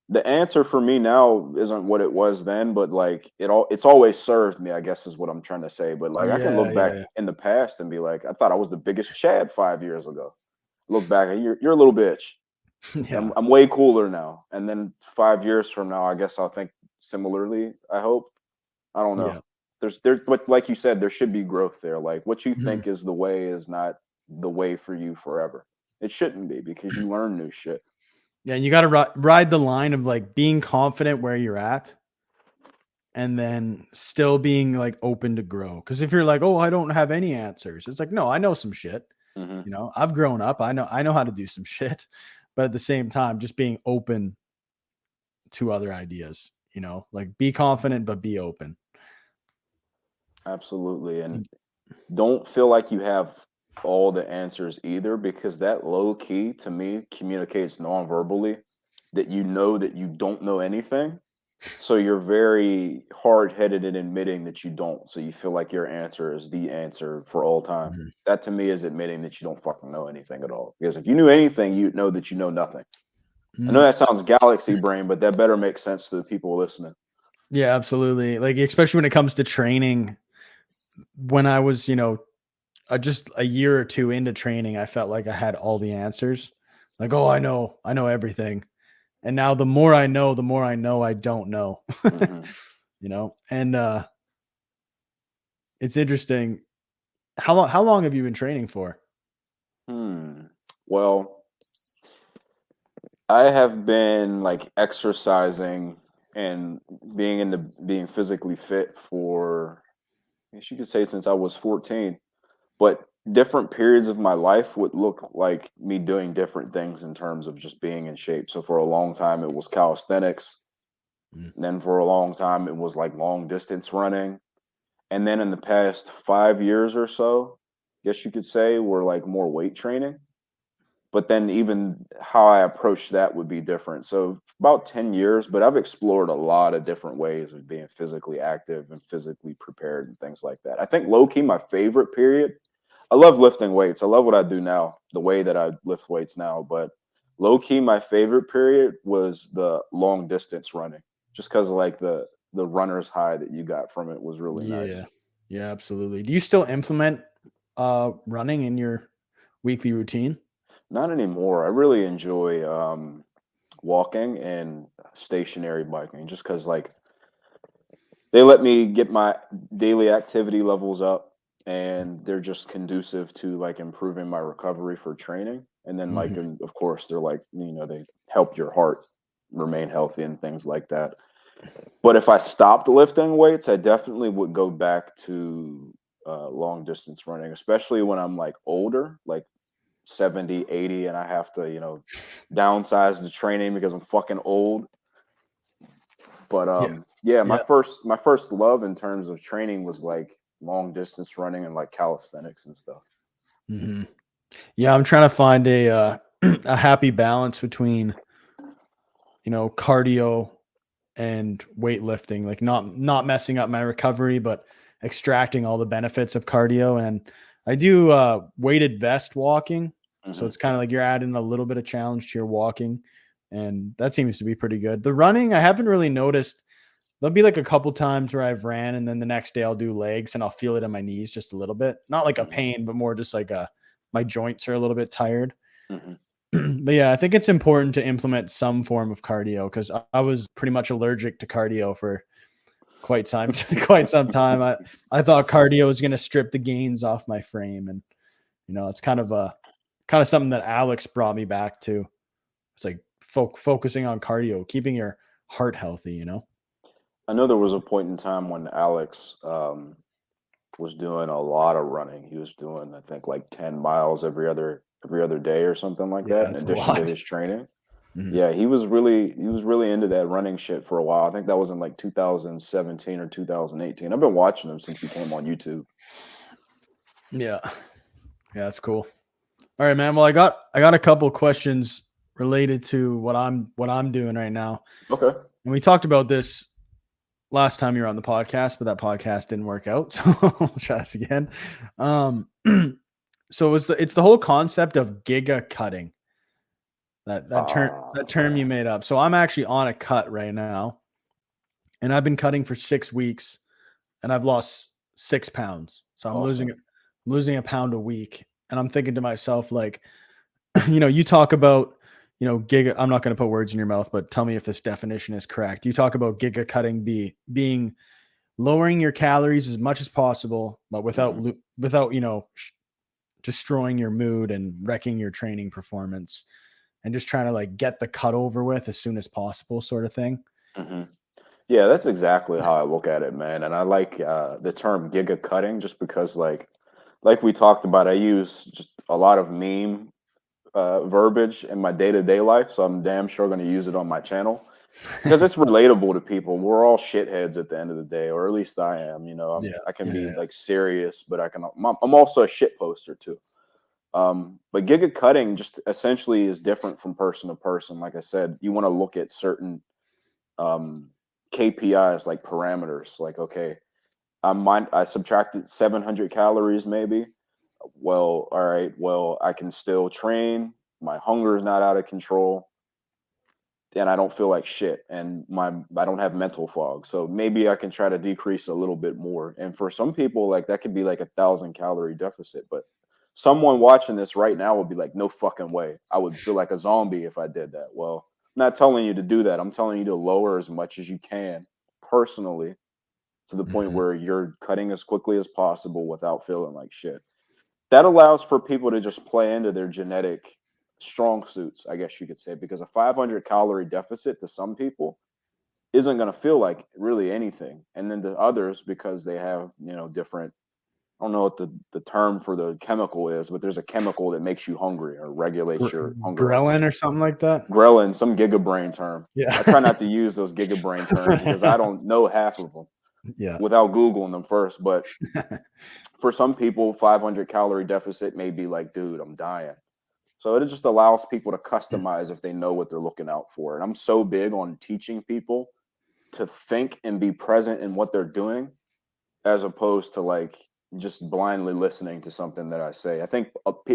Speaker 2: the answer for me now isn't what it was then, but like it's always served me, I guess is what I'm trying to say. But like I can
Speaker 1: Yeah,
Speaker 2: look back
Speaker 1: yeah,
Speaker 2: in the past and be like, I thought I was the biggest Chad 5 years ago. Look back and you're a little bitch.
Speaker 1: yeah,
Speaker 2: I'm way cooler now. And then 5 years from now, I guess I'll think similarly. I hope. I don't know.
Speaker 1: yeah.
Speaker 2: But like you said, there should be growth there. Like what you
Speaker 1: Mhm.
Speaker 2: think is the way is not the way for you forever. It shouldn't be because you learn new shit.
Speaker 1: Yeah, and you got to ride the line of like being confident where you're at and then still being like open to grow. Because if you're like, oh, I don't have any answers, it's like, no, I know some shit.
Speaker 2: Hmm.
Speaker 1: You know, I've grown up. I know how to do some shit. But at the same time, just being open to other ideas, you know, like be confident, but be open.
Speaker 2: Absolutely. And don't feel like you have all the answers either because that low key to me communicates non-verbally that you know that you don't know anything. So you're very hard-headed in admitting that you don't. So you feel like your answer is the answer for all time.
Speaker 1: Mhm.
Speaker 2: That to me is admitting that you don't fucking know anything at all. Because if you knew anything, you'd know that you know nothing. I know
Speaker 1: Mm.
Speaker 2: that sounds galaxy brain, but that better make sense to the people listening.
Speaker 1: Yeah, absolutely. Like, especially when it comes to training, when I was, you know, just a year or two into training, I felt like I had all the answers. Like, oh, I know everything. And now the more I know I don't know.
Speaker 2: Hmm.
Speaker 1: You know, and it's interesting. How long have you been training for?
Speaker 2: Well, I have been like exercising and being physically fit for, I guess you could say since I was 14. But different periods of my life would look like me doing different things in terms of just being in shape. So for a long time, it was calisthenics.
Speaker 1: Mm.
Speaker 2: Then for a long time, it was like long distance running. And then in the past 5 years or so, guess you could say, were like more weight training. But then even how I approach that would be different. So about 10 years, but I've explored a lot of different ways of being physically active and physically prepared and things like that. I think low key, my favorite period, I love lifting weights. I love what I do now, the way that I lift weights now. But low key, my favorite period was the long distance running, just because like the runner's high that you got from it was really
Speaker 1: Yeah.
Speaker 2: nice.
Speaker 1: Yeah, absolutely. Do you still implement running in your weekly routine?
Speaker 2: Not anymore. I really enjoy walking and stationary biking, just because like they let me get my daily activity levels up and they're just conducive to like improving my recovery for training. And then like
Speaker 1: Mhm.
Speaker 2: and of course they're like, they help your heart remain healthy and things like that. But if I stopped lifting weights, I definitely would go back to long distance running, especially when I'm like older, like 70, 80, and I have to, downsize the training because I'm fucking old. But
Speaker 1: Yeah.
Speaker 2: yeah, my
Speaker 1: Yeah.
Speaker 2: first love in terms of training was like long distance running and like calisthenics and stuff.
Speaker 1: Mhm. Yeah, I'm trying to find a a happy balance between, you know, cardio and weightlifting, like not messing up my recovery, but extracting all the benefits of cardio. And I do weighted vest walking. So it's kind of like you're adding a little bit of challenge to your walking. And that seems to be pretty good. The running, I haven't really noticed. There'll be like a couple times where I've ran and then the next day I'll do legs and I'll feel it in my knees just a little bit. Not like a pain, but more just like my joints are a little bit tired. But yeah, I think it's important to implement some form of cardio because I was pretty much allergic to cardio for quite some time. I thought cardio was going to strip the gains off my frame, and it's kind of something that Alex brought me back to. It's like focusing on cardio, keeping your heart healthy.
Speaker 2: I know there was a point in time when Alex was doing a lot of running. He was doing, I think, like 10 miles every other day or something like
Speaker 1: Yeah,
Speaker 2: that, in
Speaker 1: that's a
Speaker 2: addition to
Speaker 1: lot.
Speaker 2: his training. Yeah, he was really into that running shit for a while. I think that was in like 2017 or 2018. I've been watching him since he came on YouTube.
Speaker 1: Yeah, that's cool. All right, man. Well, I got a couple questions related to what I'm doing right now.
Speaker 2: Okay.
Speaker 1: And we talked about this last time you were on the podcast, but that podcast didn't work out. So we'll try this again. So it's the whole concept of giga cutting. That term you made up. So I'm actually on a cut right now, and I've been cutting for 6 weeks, and I've lost 6 pounds. So I'm
Speaker 2: Awesome.
Speaker 1: losing a pound a week, and I'm thinking to myself, like, you talk about, giga. I'm not going to put words in your mouth, but tell me if this definition is correct. You talk about giga cutting being lowering your calories as much as possible, but without destroying your mood and wrecking your training performance, and just trying to like get the cut over with as soon as possible, sort of thing.
Speaker 2: Yeah, that's exactly how I look at it, man. And I like the term giga cutting just because, like we talked about, I use just a lot of meme verbiage in my day-to-day life, so I'm damn sure going to use it on my channel because it's relatable to people. We're all shitheads at the end of the day, or at least I am. I can be like serious, but I'm also a shit poster too. But giga cutting just essentially is different from person to person. Like I said, you want to look at certain KPIs, like parameters. Like, okay, I subtracted 700 calories, maybe. Well, all right. Well, I can still train. My hunger is not out of control, and I don't feel like shit, and I don't have mental fog. So maybe I can try to decrease a little bit more. And for some people, like that could be like 1,000-calorie deficit. But someone watching this right now would be like, no fucking way. I would feel like a zombie if I did that. Well, I'm not telling you to do that. I'm telling you to lower as much as you can personally, to the point where you're cutting as quickly as possible without feeling like shit. That allows for people to just play into their genetic strong suits, I guess you could say, because a 500-calorie deficit to some people isn't going to feel like really anything. And then to others, because they have, different, I don't know what the term for the chemical is, but there's a chemical that makes you hungry or regulates your hunger levels.
Speaker 1: Ghrelin or something like that.
Speaker 2: Ghrelin, some gigabrain term.
Speaker 1: Yeah.
Speaker 2: I try not to use those gigabrain terms because I don't know half of them.
Speaker 1: Yeah.
Speaker 2: Without Googling them first. But for some people, 500-calorie deficit may be like, dude, I'm dying. So it just allows people to customize if they know what they're looking out for. And I'm so big on teaching people to think and be present in what they're doing, as opposed to like just blindly listening to something that I say. I think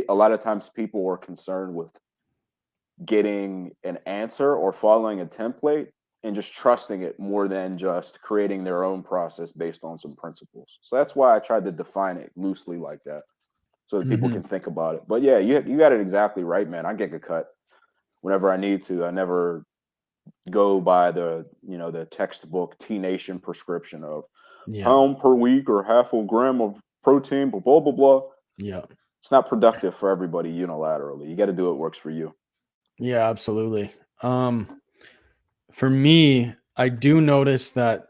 Speaker 2: a lot of times people are concerned with getting an answer or following a template and just trusting it more than just creating their own process based on some principles. So that's why I tried to define it loosely like that, so that people can think about it. But yeah, you got it exactly right, man. I get a cut whenever I need to. I never go by the textbook T-Nation prescription of pound per week or half a gram of protein, blah, blah, blah, blah.
Speaker 1: Yeah.
Speaker 2: It's not productive for everybody unilaterally. You got to do what works for you.
Speaker 1: Yeah, absolutely. For me, I do notice that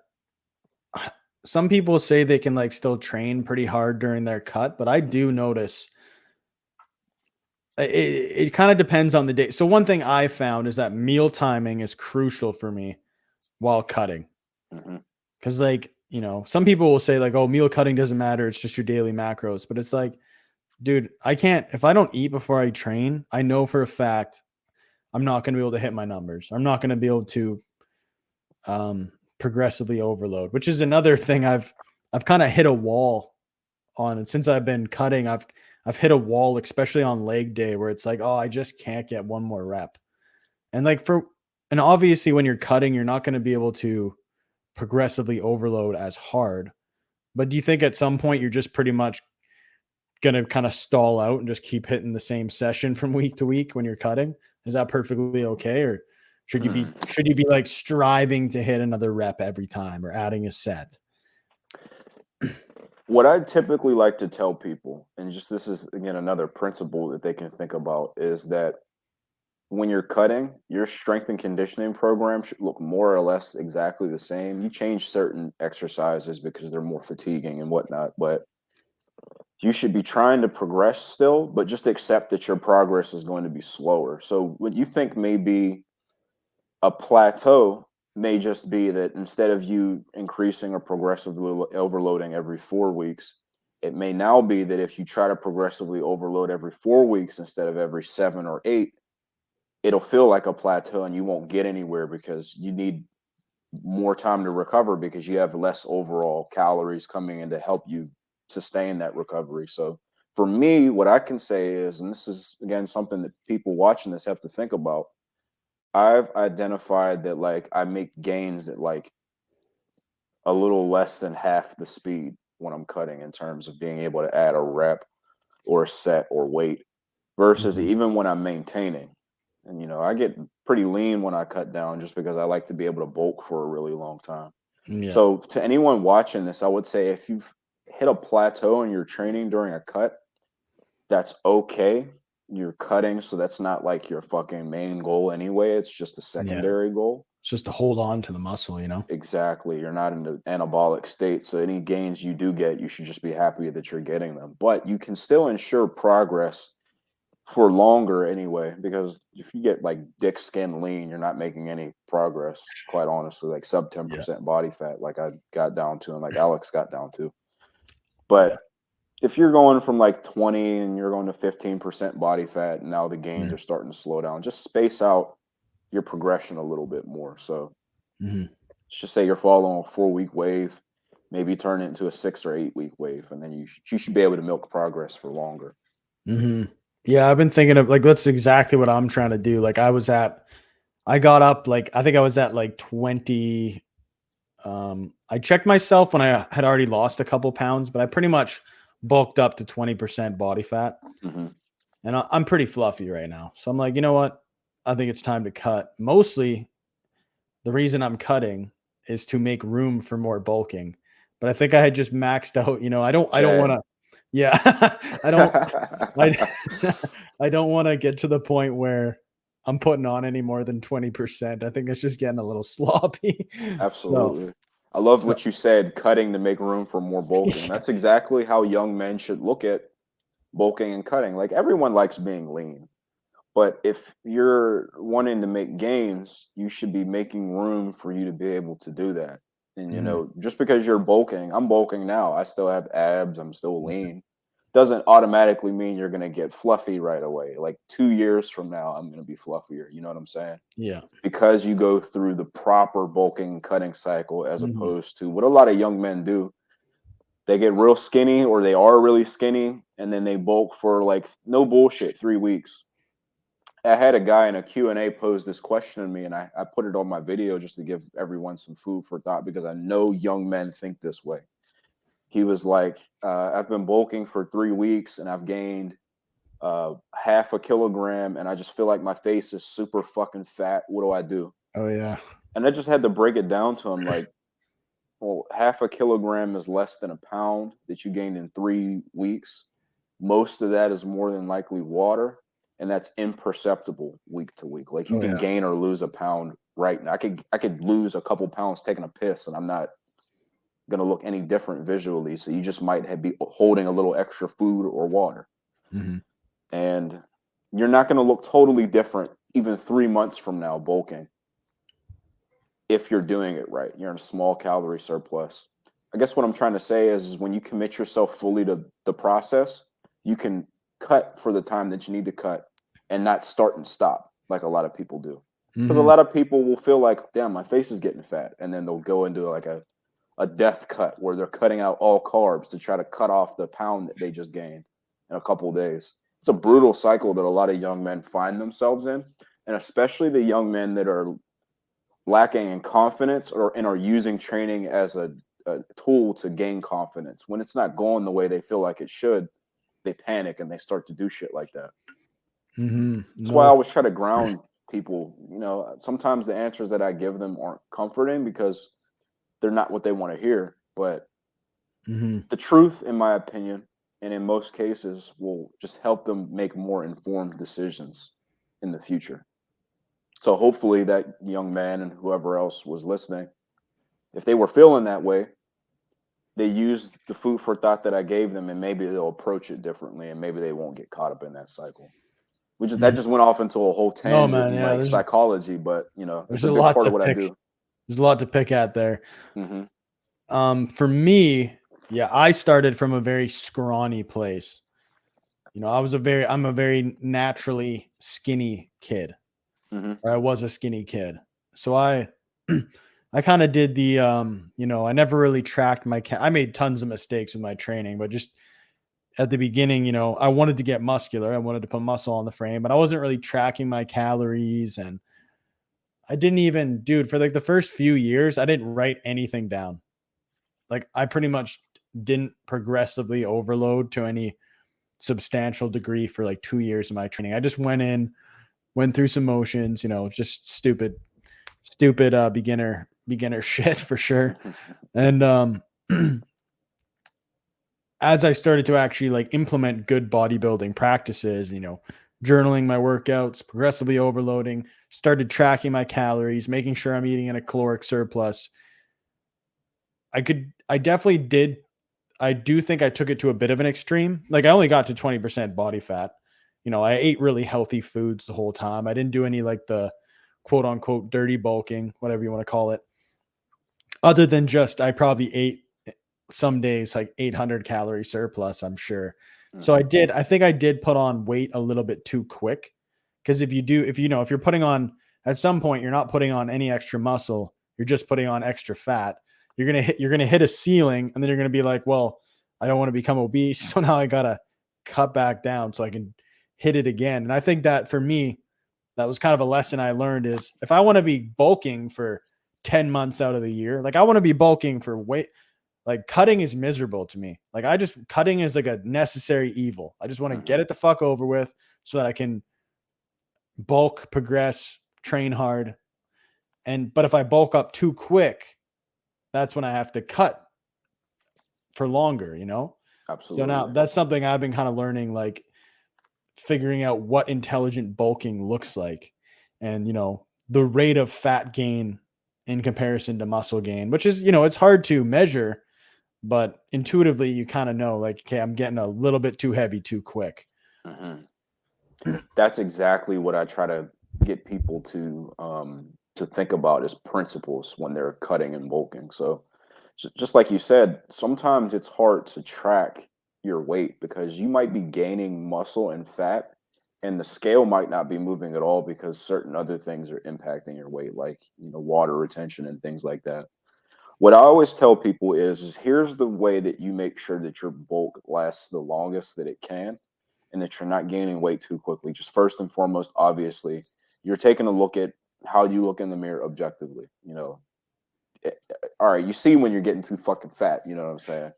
Speaker 1: some people say they can like still train pretty hard during their cut, but I do notice it kind of depends on the day. So one thing I found is that meal timing is crucial for me while cutting. Because like, some people will say like, oh, meal cutting doesn't matter. It's just your daily macros. But it's like, dude, if I don't eat before I train, I know for a fact I'm not going to be able to hit my numbers. I'm not going to be able to progressively overload, which is another thing I've I've kind of hit a wall on, and since I've been cutting, I've hit a wall, especially on leg day, where it's like, oh, I just can't get one more rep. And and obviously when you're cutting, you're not going to be able to progressively overload as hard. But do you think at some point you're just pretty much going to kind of stall out and just keep hitting the same session from week to week when you're cutting? Is that perfectly okay? Or should you be like striving to hit another rep every time or adding a set?
Speaker 2: What I typically like to tell people, and just this is again another principle that they can think about, is that when you're cutting, your strength and conditioning program should look more or less exactly the same. You change certain exercises because they're more fatiguing and whatnot, but you should be trying to progress still, but just accept that your progress is going to be slower. So what you think may be a plateau may just be that instead of you increasing or progressively overloading every 4 weeks, it may now be that if you try to progressively overload every 4 weeks instead of every 7 or 8, it'll feel like a plateau and you won't get anywhere because you need more time to recover because you have less overall calories coming in to help you sustain that recovery. So for me, what I can say is, and this is again something that people watching this have to think about, I've identified that like I make gains at like a little less than half the speed when I'm cutting in terms of being able to add a rep or a set or weight versus
Speaker 1: Mhm.
Speaker 2: even when I'm maintaining. And I get pretty lean when I cut down just because I like to be able to bulk for a really long time.
Speaker 1: Yeah.
Speaker 2: So to anyone watching this, I would say if you've hit a plateau in your training during a cut, that's okay. You're cutting, so that's not like your fucking main goal anyway. It's just a
Speaker 1: Yeah.
Speaker 2: secondary goal.
Speaker 1: It's just to hold on to the muscle.
Speaker 2: Exactly. You're not in the anabolic state. So any gains you do get, you should just be happy that you're getting them. But you can still ensure progress for longer anyway, because if you get like dick skin lean, you're not making any progress, quite honestly, like sub
Speaker 1: Yeah.
Speaker 2: 10% body fat, like I got down to and like Alex got down to.
Speaker 1: Yeah.
Speaker 2: But if you're going from like 20 and you're going to 15% body fat, and now the gains
Speaker 1: Mm.
Speaker 2: are starting to slow down, just space out your progression a little bit more. So
Speaker 1: Mhm.
Speaker 2: let's just say you're following a 4 week wave, maybe turn it into a 6 or 8 week wave, and then you should be able to milk progress for longer.
Speaker 1: Mhm. Yeah, I've been thinking of like that's exactly what I'm trying to do. Like I got up like I think I was at like 20. I checked myself when I had already lost a couple pounds, but I pretty much bulked up to 20% body fat.
Speaker 2: Hmm.
Speaker 1: And I'm pretty fluffy right now. So I'm like, you know what? I think it's time to cut. Mostly the reason I'm cutting is to make room for more bulking. But I think I had just maxed out, I don't want
Speaker 2: Chad.
Speaker 1: to, yeah, I don't, I, I don't want to get to the point where I'm putting on any more than 20%. I think it's just getting a little sloppy. So,
Speaker 2: Absolutely. I love
Speaker 1: so
Speaker 2: what you said, cutting to make room for more bulking.
Speaker 1: yeah.
Speaker 2: That's exactly how young men should look at bulking and cutting. Like everyone likes being lean, but if you're wanting to make gains, you should be making room for you to be able to do that. And
Speaker 1: Mhm.
Speaker 2: just because you're bulking, I'm bulking now. I still have abs, I'm still lean. Doesn't automatically mean you're going to get fluffy right away. Like 2 years from now, I'm going to be fluffier. You know what I'm saying?
Speaker 1: Yeah.
Speaker 2: Because you go through the proper bulking cutting cycle as
Speaker 1: Mhm.
Speaker 2: opposed to what a lot of young men do. They get real skinny or they are really skinny and then they bulk for like no bullshit 3 weeks. I had a guy in a Q&A pose this question to me and I put it on my video just to give everyone some food for thought because I know young men think this way. He was like, I've been bulking for 3 weeks and I've gained half a kilogram and I just feel like my face is super fucking fat. What do I do?
Speaker 1: Oh yeah.
Speaker 2: And I just had to break it down to him like, well, half a kilogram is less than a pound that you gained in 3 weeks. Most of that is more than likely water, and that's imperceptible week to week. Like you
Speaker 1: Oh
Speaker 2: can
Speaker 1: yeah.
Speaker 2: gain or lose a pound right now. I could lose a couple pounds taking a piss, and I'm not gonna look any different visually. So you just might be holding a little extra food or water,
Speaker 1: Mhm.
Speaker 2: and you're not gonna look totally different even 3 months from now bulking if you're doing it right. You're in a small calorie surplus. I guess what I'm trying to say is when you commit yourself fully to the process, you can cut for the time that you need to cut and not start and stop like a lot of people do. Because a
Speaker 1: Mhm.
Speaker 2: lot of people will feel like, damn, my face is getting fat. And then they'll go into like a a death cut where they're cutting out all carbs to try to cut off the pound that they just gained in a couple of days. It's a brutal cycle that a lot of young men find themselves in, and especially the young men that are lacking in confidence and are using training as a tool to gain confidence. When it's not going the way they feel like it should, they panic and they start to do shit like that. That's why I always try to ground people. You know, sometimes the answers that I give them aren't comforting because they're not what they want to hear. But the truth, in my opinion, and in most cases, will just help them make more informed decisions in the future. So hopefully that young man and whoever else was listening, if they were feeling that way, they used the food for thought that I gave them, and maybe they'll approach it differently, and maybe they won't get caught up in that cycle. That just went off into a whole tangent in like psychology, but you know, it's a big part of what I do.
Speaker 1: There's a lot to pick at there. For me, yeah, I started from a very scrawny place. You know, I'm a very naturally skinny kid. Or I was a skinny kid. So I kind of did the, you know, I never really tracked I made tons of mistakes with my training, but just at the beginning, you know, I wanted to get muscular. I wanted to put muscle on the frame, but I wasn't really tracking my calories. And I didn't even, dude, for like the first few years, I didn't write anything down. Like I pretty much didn't progressively overload to any substantial degree for like 2 years of my training. I just went through some motions, you know, just stupid beginner shit for sure. And as I started to actually like implement good bodybuilding practices, you know, journaling my workouts, progressively overloading, started tracking my calories, making sure I'm eating in a caloric surplus. I do think I took it to a bit of an extreme. Like I only got to 20% body fat. You know, I ate really healthy foods the whole time. I didn't do any like the quote unquote dirty bulking, whatever you want to call it. Other than just, I probably ate some days like 800 calorie surplus, I'm sure. So I think I did put on weight a little bit too quick. Because if you're putting on, at some point, you're not putting on any extra muscle, you're just putting on extra fat. You're going to hit a ceiling, and then you're going to be like, well, I don't want to become obese. So now I got to cut back down so I can hit it again. And I think that for me, that was kind of a lesson I learned is if I want to be bulking for 10 months out of the year, like I want to be bulking for weight, like cutting is miserable to me. Like cutting is like a necessary evil. I just want to get it the fuck over with so that I can bulk, progress, train hard. But if I bulk up too quick, that's when I have to cut for longer, you know?
Speaker 2: Absolutely.
Speaker 1: So now that's something I've been kind of learning, like figuring out what intelligent bulking looks like and, you know, the rate of fat gain in comparison to muscle gain, which is, you know, it's hard to measure, but intuitively you kind of know like, okay, I'm getting a little bit too heavy too quick.
Speaker 2: That's exactly what I try to get people to think about as principles when they're cutting and bulking. So just like you said, sometimes it's hard to track your weight because you might be gaining muscle and fat and the scale might not be moving at all because certain other things are impacting your weight, like, you know, water retention and things like that. What I always tell people is here's the way that you make sure that your bulk lasts the longest that it can and that you're not gaining weight too quickly. Just first and foremost, obviously, you're taking a look at how you look in the mirror objectively. You know, all right, you see when you're getting too fucking fat, you know what I'm saying?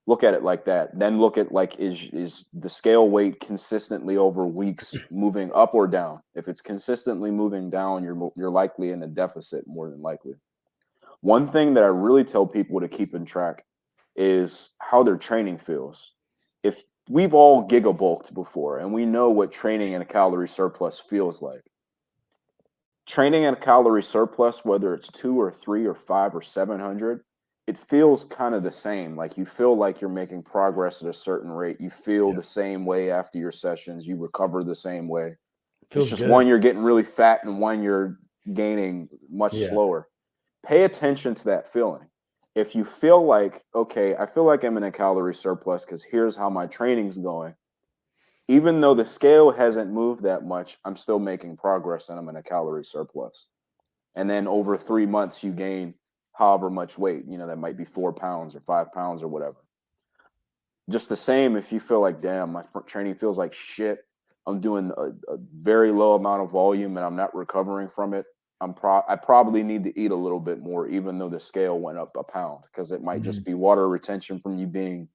Speaker 2: Look at it like that. Then look at like, is the scale weight consistently over weeks moving up or down? If it's consistently moving down, you're likely in a deficit more than likely. One thing that I really tell people to keep in track is how their training feels. If we've all gigabulked before and we know what training in a calorie surplus feels like. Training in a calorie surplus, whether it's 2 or 3 or 5 or 700, it feels kind of the same. Like you feel like you're making progress at a certain rate. You feel the same way after your sessions. You recover the same way. It's just one you're getting really fat and one you're gaining much slower. Pay attention to that feeling. If you feel like, okay, I feel like I'm in a calorie surplus because here's how my training's going. Even though the scale hasn't moved that much, I'm still making progress and I'm in a calorie surplus. And then over 3 months, you gain however much weight, you know, that might be 4 pounds or 5 pounds or whatever. Just the same, if you feel like, damn, my training feels like shit, I'm doing a very low amount of volume and I'm not recovering from it, I probably need to eat a little bit more, even though the scale went up a pound, because it might just be water retention from you being,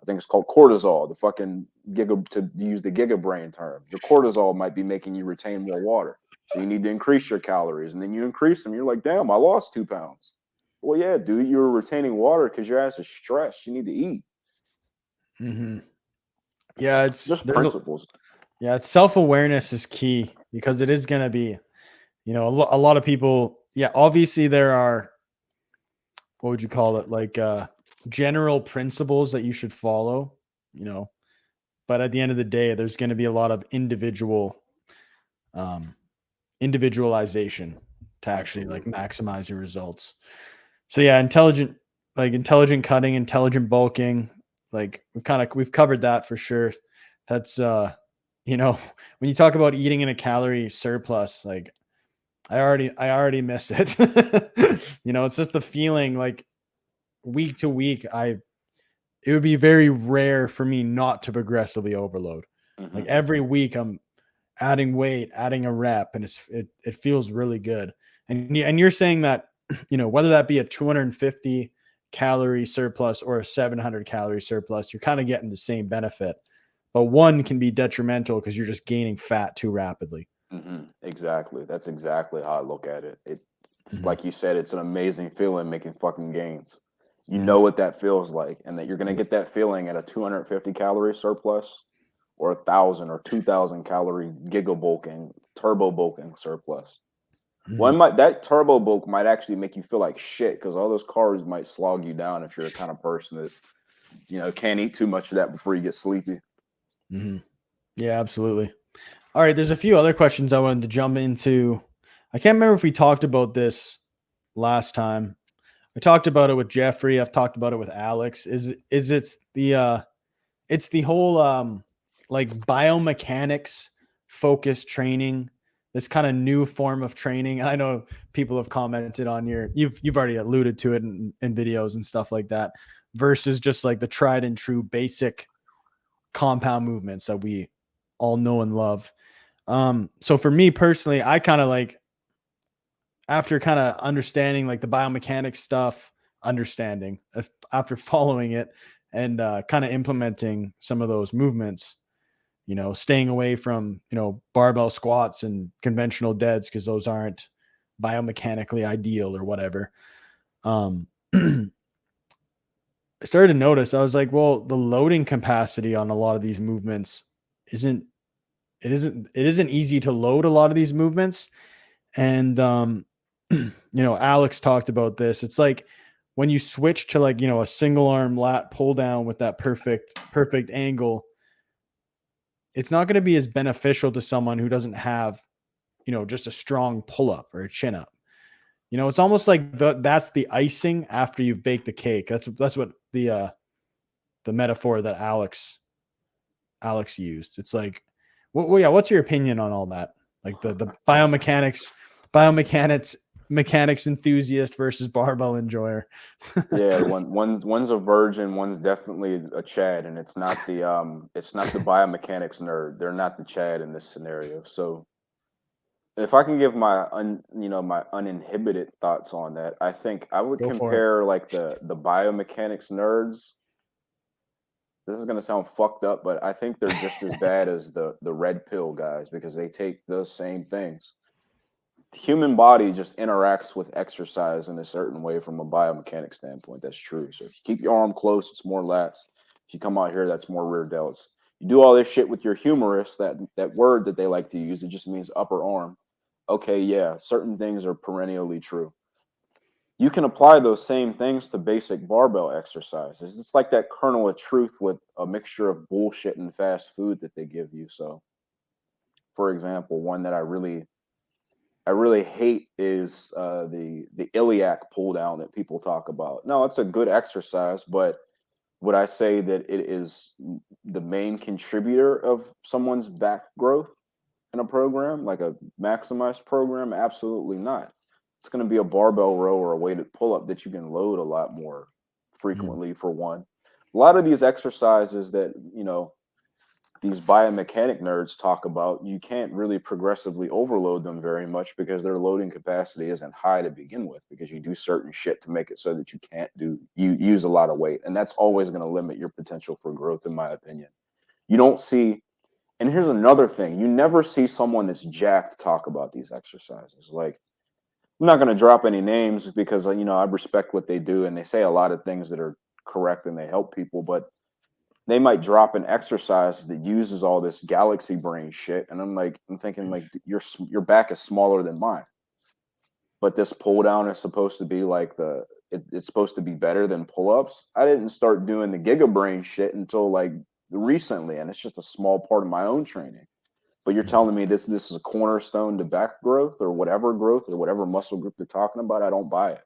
Speaker 2: I think it's called cortisol, the fucking to use the giga brain term. Your cortisol might be making you retain more water. So you need to increase your calories, and then you increase them. You're like, damn, I lost 2 pounds. Well, yeah, dude, you were retaining water because your ass is stressed. You need to eat.
Speaker 1: Yeah,
Speaker 2: Just principles.
Speaker 1: self-awareness is key, because it is going to be, you know, a lot of people. Yeah, obviously there are, what would you call it? Like general principles that you should follow, you know, but at the end of the day, there's going to be a lot of individualization to actually like maximize your results. So yeah, intelligent cutting, intelligent bulking, like we've covered that for sure. That's you know, when you talk about eating in a calorie surplus, like I already miss it. You know, it's just the feeling like week to week, it would be very rare for me not to progressively overload. Like every week I'm adding weight, adding a rep, and it feels really good. And you're saying that, you know, whether that be a 250 calorie surplus or a 700 calorie surplus, you're kind of getting the same benefit, but one can be detrimental because you're just gaining fat too rapidly.
Speaker 2: Exactly. That's exactly how I look at it. It's like you said, it's an amazing feeling making fucking gains. You know what that feels like, and that you're going to get that feeling at a 250 calorie surplus or 1,000 or 2,000 calorie giga bulking, turbo bulking surplus. That turbo bulk might actually make you feel like shit, because all those carbs might slog you down if you're the kind of person that, you know, can't eat too much of that before you get sleepy.
Speaker 1: Yeah, absolutely. All right, there's a few other questions I wanted to jump into. I can't remember if we talked about this last time. I talked about it with Jeffrey. I've talked about it with Alex. It's the whole like biomechanics focused training, this kind of new form of training. I know people have commented on you've already alluded to it in videos and stuff like that, versus just like the tried and true basic compound movements that we all know and love. So for me personally, I kind of like, after kind of understanding like the biomechanics stuff, after following it and kind of implementing some of those movements, you know, staying away from, you know, barbell squats and conventional deads, because those aren't biomechanically ideal or whatever. I started to notice, I was like, well, the loading capacity on a lot of these movements isn't easy to load a lot of these movements. And you know, Alex talked about this. It's like when you switch to like, you know, a single arm lat pull down with that perfect angle, it's not going to be as beneficial to someone who doesn't have, you know, just a strong pull up or a chin up. You know, it's almost like that's the icing after you've baked the cake. That's what the metaphor that Alex used. It's like, well, yeah, what's your opinion on all that? Like the mechanics enthusiast versus barbell enjoyer.
Speaker 2: Yeah, one's a virgin, one's definitely a Chad, and it's not the biomechanics nerd. They're not the Chad in this scenario. So if I can give my my uninhibited thoughts on that, I think I would
Speaker 1: Go for it.
Speaker 2: compare like the biomechanics nerds. This is gonna sound fucked up, but I think they're just as bad as the red pill guys, because they take those same things. The human body just interacts with exercise in a certain way from a biomechanics standpoint. That's true. So if you keep your arm close, it's more lats. If you come out here, that's more rear delts. You do all this shit with your humerus, that word that they like to use, it just means upper arm. Okay, yeah, certain things are perennially true. You can apply those same things to basic barbell exercises. It's like that kernel of truth with a mixture of bullshit and fast food that they give you. So, for example, one that I really hate is the iliac pull down that people talk about. No, it's a good exercise, but would I say that it is the main contributor of someone's back growth in a program, like a maximized program? Absolutely not. It's going to be a barbell row or a weighted pull-up that you can load a lot more
Speaker 1: Mm.
Speaker 2: frequently, for one. A lot of these exercises that, these biomechanic nerds talk about, you can't really progressively overload them very much because their loading capacity isn't high to begin with, because you do certain shit to make it so that you use a lot of weight. And that's always going to limit your potential for growth, in my opinion. You don't see, and here's another thing, you never see someone that's jacked talk about these exercises. Like, I'm not going to drop any names because, I respect what they do and they say a lot of things that are correct and they help people, but they might drop an exercise that uses all this galaxy brain shit. And I'm thinking like, your back is smaller than mine, but this pull down is supposed to be like it's supposed to be better than pull-ups. I didn't start doing the giga brain shit until like recently. And it's just a small part of my own training. But you're telling me this is a cornerstone to back growth or whatever muscle group they're talking about. I don't buy it.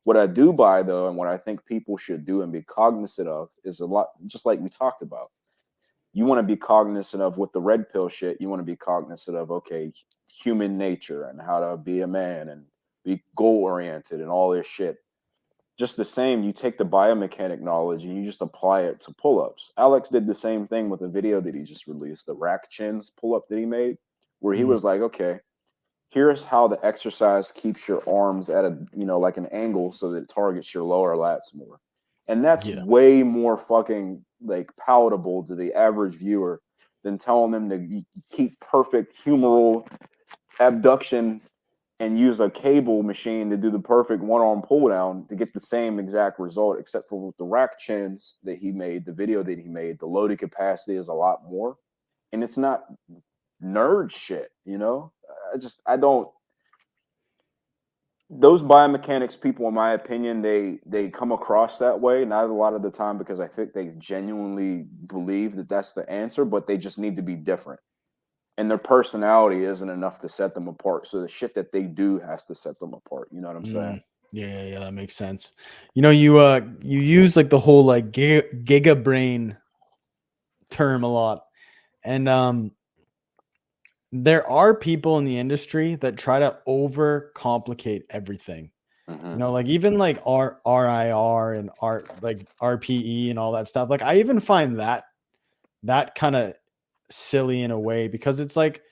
Speaker 2: What I do buy, though, and what I think people should do and be cognizant of is a lot, just like we talked about. You want to be cognizant of with the red pill shit. You want to be cognizant of, okay, human nature and how to be a man and be goal oriented and all this shit. Just the same, you take the biomechanic knowledge and you just apply it to pull-ups. Alex did the same thing with a video that he just released, the rack chins pull-up that he made, where he was like, okay, here's how the exercise keeps your arms at a, like an angle so that it targets your lower lats more. And that's way more fucking like palatable to the average viewer than telling them to keep perfect humeral abduction and use a cable machine to do the perfect one-arm pull down to get the same exact result, except for with the rack chins that he made, the video that he made, the loaded capacity is a lot more. And it's not nerd shit, I don't. Those biomechanics people, in my opinion, they come across that way, not a lot of the time because I think they genuinely believe that that's the answer, but they just need to be different. And their personality isn't enough to set them apart. So the shit that they do has to set them apart. You know what I'm saying?
Speaker 1: Yeah, that makes sense. You use like the whole like giga brain term a lot. And there are people in the industry that try to overcomplicate everything. Like even like RIR and like RPE and all that stuff. Like I even find that kind of silly in a way, because it's like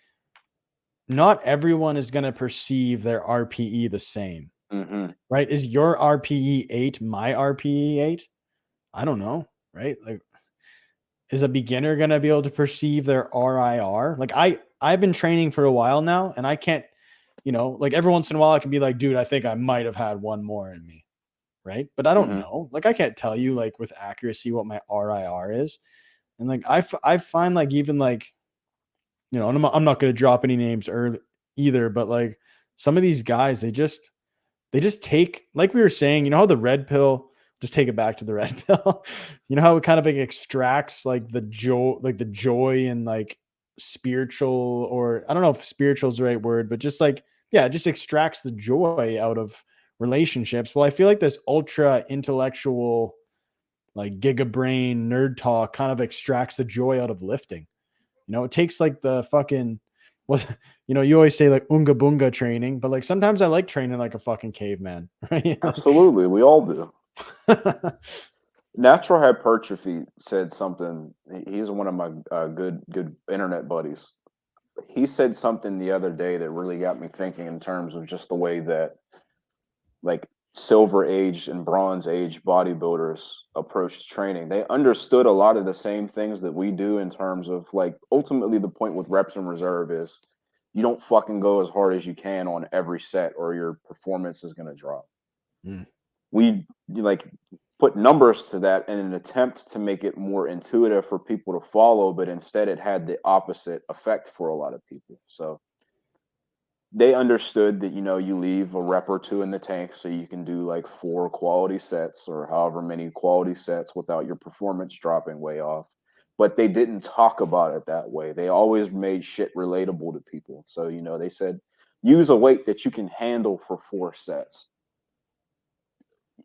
Speaker 1: not everyone is going to perceive their RPE the same. Right? Is your RPE 8 my RPE 8? I don't know, right? Like, is a beginner going to be able to perceive their RIR? Like I've been training for a while now, and I can't, like every once in a while I can be like, dude, I think I might have had one more in me. Right? But I don't know. Like I can't tell you like with accuracy what my RIR is. And like I find like even like, and I'm not going to drop any names early either, but like some of these guys, they just take, like we were saying, how the red pill, just take it back to the red pill. How it kind of like extracts like the joy and like spiritual, or I don't know if spiritual is the right word, but just like, yeah, it just extracts the joy out of relationships. Well, I feel like this ultra intellectual, like giga brain nerd talk kind of extracts the joy out of lifting. It takes like the fucking, what, you always say like unga bunga training, but like sometimes I like training like a fucking caveman. Right?
Speaker 2: Absolutely. We all do. Natural Hypertrophy said something. He's one of my good internet buddies. He said something the other day that really got me thinking in terms of just the way that like silver age and bronze age bodybuilders approached training. They understood a lot of the same things that we do in terms of like ultimately the point with reps and reserve is you don't fucking go as hard as you can on every set or your performance is going to drop. We like put numbers to that in an attempt to make it more intuitive for people to follow, but instead it had the opposite effect for a lot of people. So they understood that, you leave a rep or two in the tank so you can do like 4 quality sets or however many quality sets without your performance dropping way off. But they didn't talk about it that way. They always made shit relatable to people. So, they said, use a weight that you can handle for 4 sets.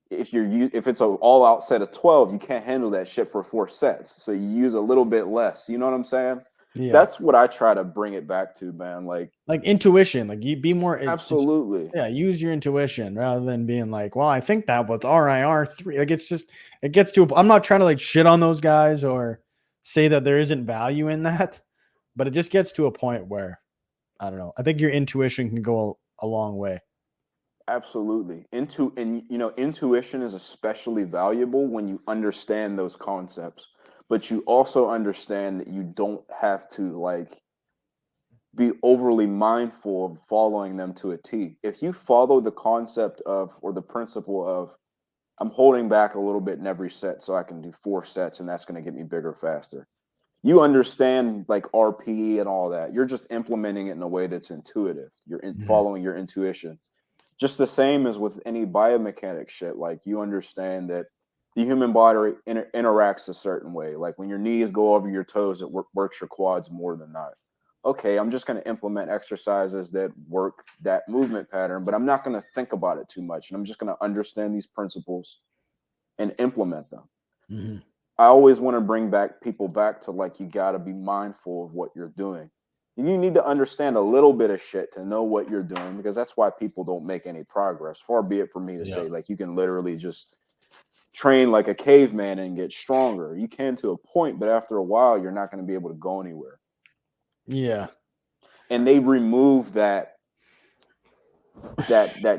Speaker 2: If it's an all out set of 12, you can't handle that shit for 4 sets. So you use a little bit less. You know what I'm saying?
Speaker 1: Yeah.
Speaker 2: That's what I try to bring it back to, man. Like
Speaker 1: Intuition, like you be more
Speaker 2: absolutely.
Speaker 1: yeah, use your intuition rather than being like, well, I think that was RIR3. Like it's just it gets to I'm not trying to like shit on those guys or say that there isn't value in that, but it just gets to a point where I don't know. I think your intuition can go a long way.
Speaker 2: Absolutely. Intuition is especially valuable when you understand those concepts, but you also understand that you don't have to like be overly mindful of following them to a T. If you follow the concept of or the principle of I'm holding back a little bit in every set so I can do 4 sets and that's going to get me bigger faster. You understand like RPE and all that. You're just implementing it in a way that's intuitive. You're following your intuition. Just the same as with any biomechanic shit. Like you understand that the human body interacts a certain way. Like when your knees go over your toes, it works your quads more than not. Okay, I'm just going to implement exercises that work that movement pattern, but I'm not going to think about it too much. And I'm just going to understand these principles and implement them.
Speaker 1: Mm-hmm.
Speaker 2: I always want to bring people back to like, you got to be mindful of what you're doing. You need to understand a little bit of shit to know what you're doing, because that's why people don't make any progress. Far be it for me to say, like, you can literally just train like a caveman and get stronger. You can to a point, but after a while, you're not going to be able to go anywhere.
Speaker 1: Yeah.
Speaker 2: And they remove that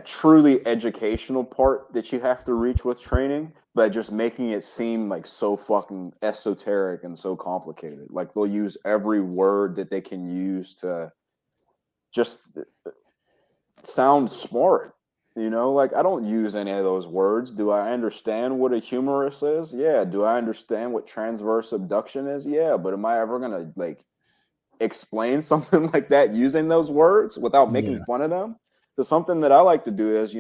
Speaker 2: truly educational part that you have to reach with training by just making it seem like so fucking esoteric and so complicated. Like they'll use every word that they can use to just sound smart. Like I don't use any of those words. Do I understand what a humerus is? Yeah. Do I understand what transverse abduction is? Yeah. But am I ever gonna like explain something like that using those words without making fun of them? Because something that I like to do is,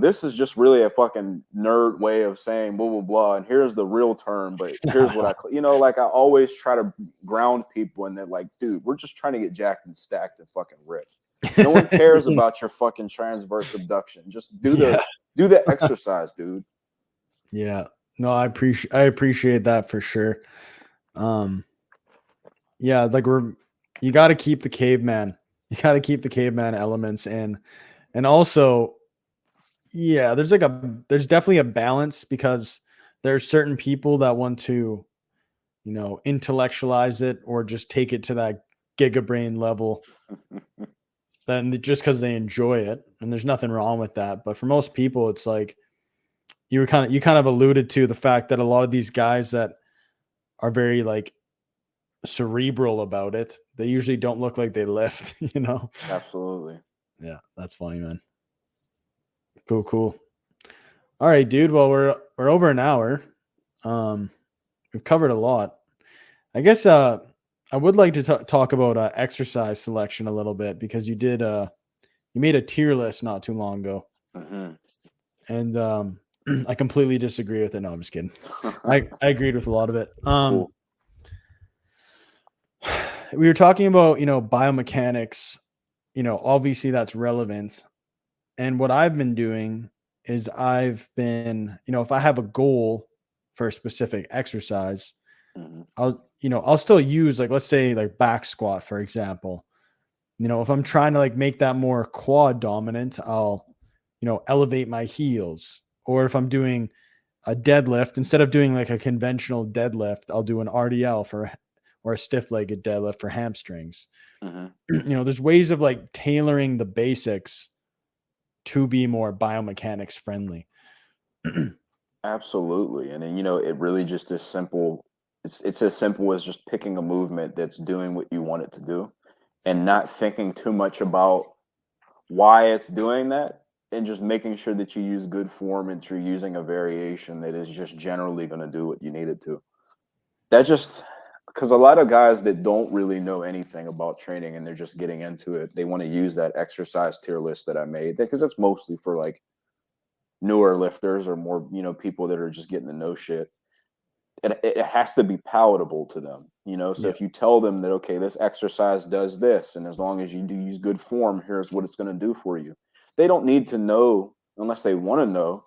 Speaker 2: this is just really a fucking nerd way of saying blah, blah, blah. And here's the real term, but here's what like I always try to ground people in that, like, dude, we're just trying to get jacked and stacked and fucking ripped. No one cares about your fucking transverse abduction. Just do the exercise, dude.
Speaker 1: Yeah. No, I appreciate that for sure. Yeah, like you got to keep the caveman. You got to keep the caveman elements in. And also, yeah, there's definitely a balance, because there's certain people that want to, intellectualize it or just take it to that gigabrain level. Then just because they enjoy it, and there's nothing wrong with that. But for most people, it's like you kind of alluded to the fact that a lot of these guys that are very like cerebral about it, they usually don't look like they lift.
Speaker 2: Absolutely.
Speaker 1: Yeah, that's funny, man. Cool. All right, dude. Well, we're over an hour. We've covered a lot. I guess I would like to talk about exercise selection a little bit, because you made a tier list not too long ago.
Speaker 2: Mm-hmm.
Speaker 1: And I completely disagree with it. No, I'm just kidding. I agreed with a lot of it.
Speaker 2: Cool.
Speaker 1: We were talking about, biomechanics, obviously that's relevant. And what I've been doing is I've been, if I have a goal for a specific exercise,
Speaker 2: Mm-hmm.
Speaker 1: I'll still use, like, let's say like back squat, for example. If I'm trying to like make that more quad dominant, I'll, elevate my heels. Or if I'm doing a deadlift, instead of doing like a conventional deadlift, I'll do an RDL or a stiff legged deadlift for hamstrings.
Speaker 2: Mm-hmm.
Speaker 1: There's ways of like tailoring the basics to be more biomechanics friendly.
Speaker 2: Absolutely. And then, it really just is simple. It's as simple as just picking a movement that's doing what you want it to do and not thinking too much about why it's doing that, and just making sure that you use good form and you're using a variation that is just generally going to do what you need it to. Because a lot of guys that don't really know anything about training and they're just getting into it, they want to use that exercise tier list that I made, because it's mostly for like newer lifters or more, people that are just getting to know shit. It has to be palatable to them, so if you tell them that, okay, this exercise does this, and as long as you do use good form, here's what it's going to do for you. They don't need to know, unless they want to know,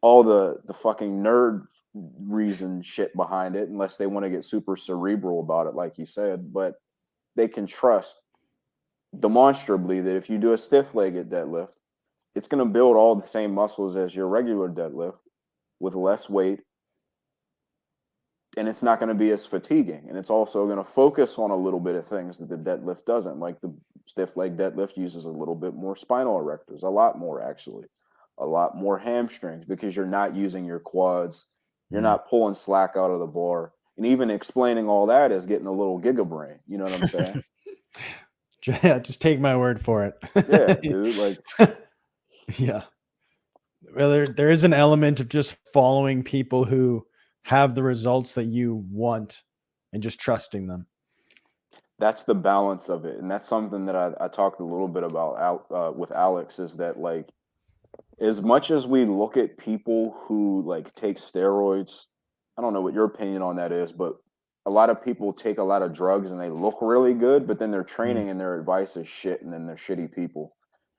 Speaker 2: all the fucking nerd reason shit behind it, unless they want to get super cerebral about it, like you said. But they can trust demonstrably that if you do a stiff-legged deadlift, it's going to build all the same muscles as your regular deadlift with less weight, and it's not going to be as fatiguing. And it's also going to focus on a little bit of things that the deadlift doesn't. Like the stiff leg deadlift uses a little bit more spinal erectors, a lot more actually, a lot more hamstrings, because you're not using your quads, you're not pulling slack out of the bar. And even explaining all that is getting a little giga brain. You know what I'm saying?
Speaker 1: Yeah, just take my word for it.
Speaker 2: Yeah, dude. Like,
Speaker 1: yeah. Well, there is an element of just following people who have the results that you want and just trusting them.
Speaker 2: that's the balance of it. And that's something that I talked a little bit about with Alex, is that, like, as much as we look at people who like take steroids, I don't know what your opinion on that is, but a lot of people take a lot of drugs and they look really good, but then their training and their advice is shit, and then they're shitty people.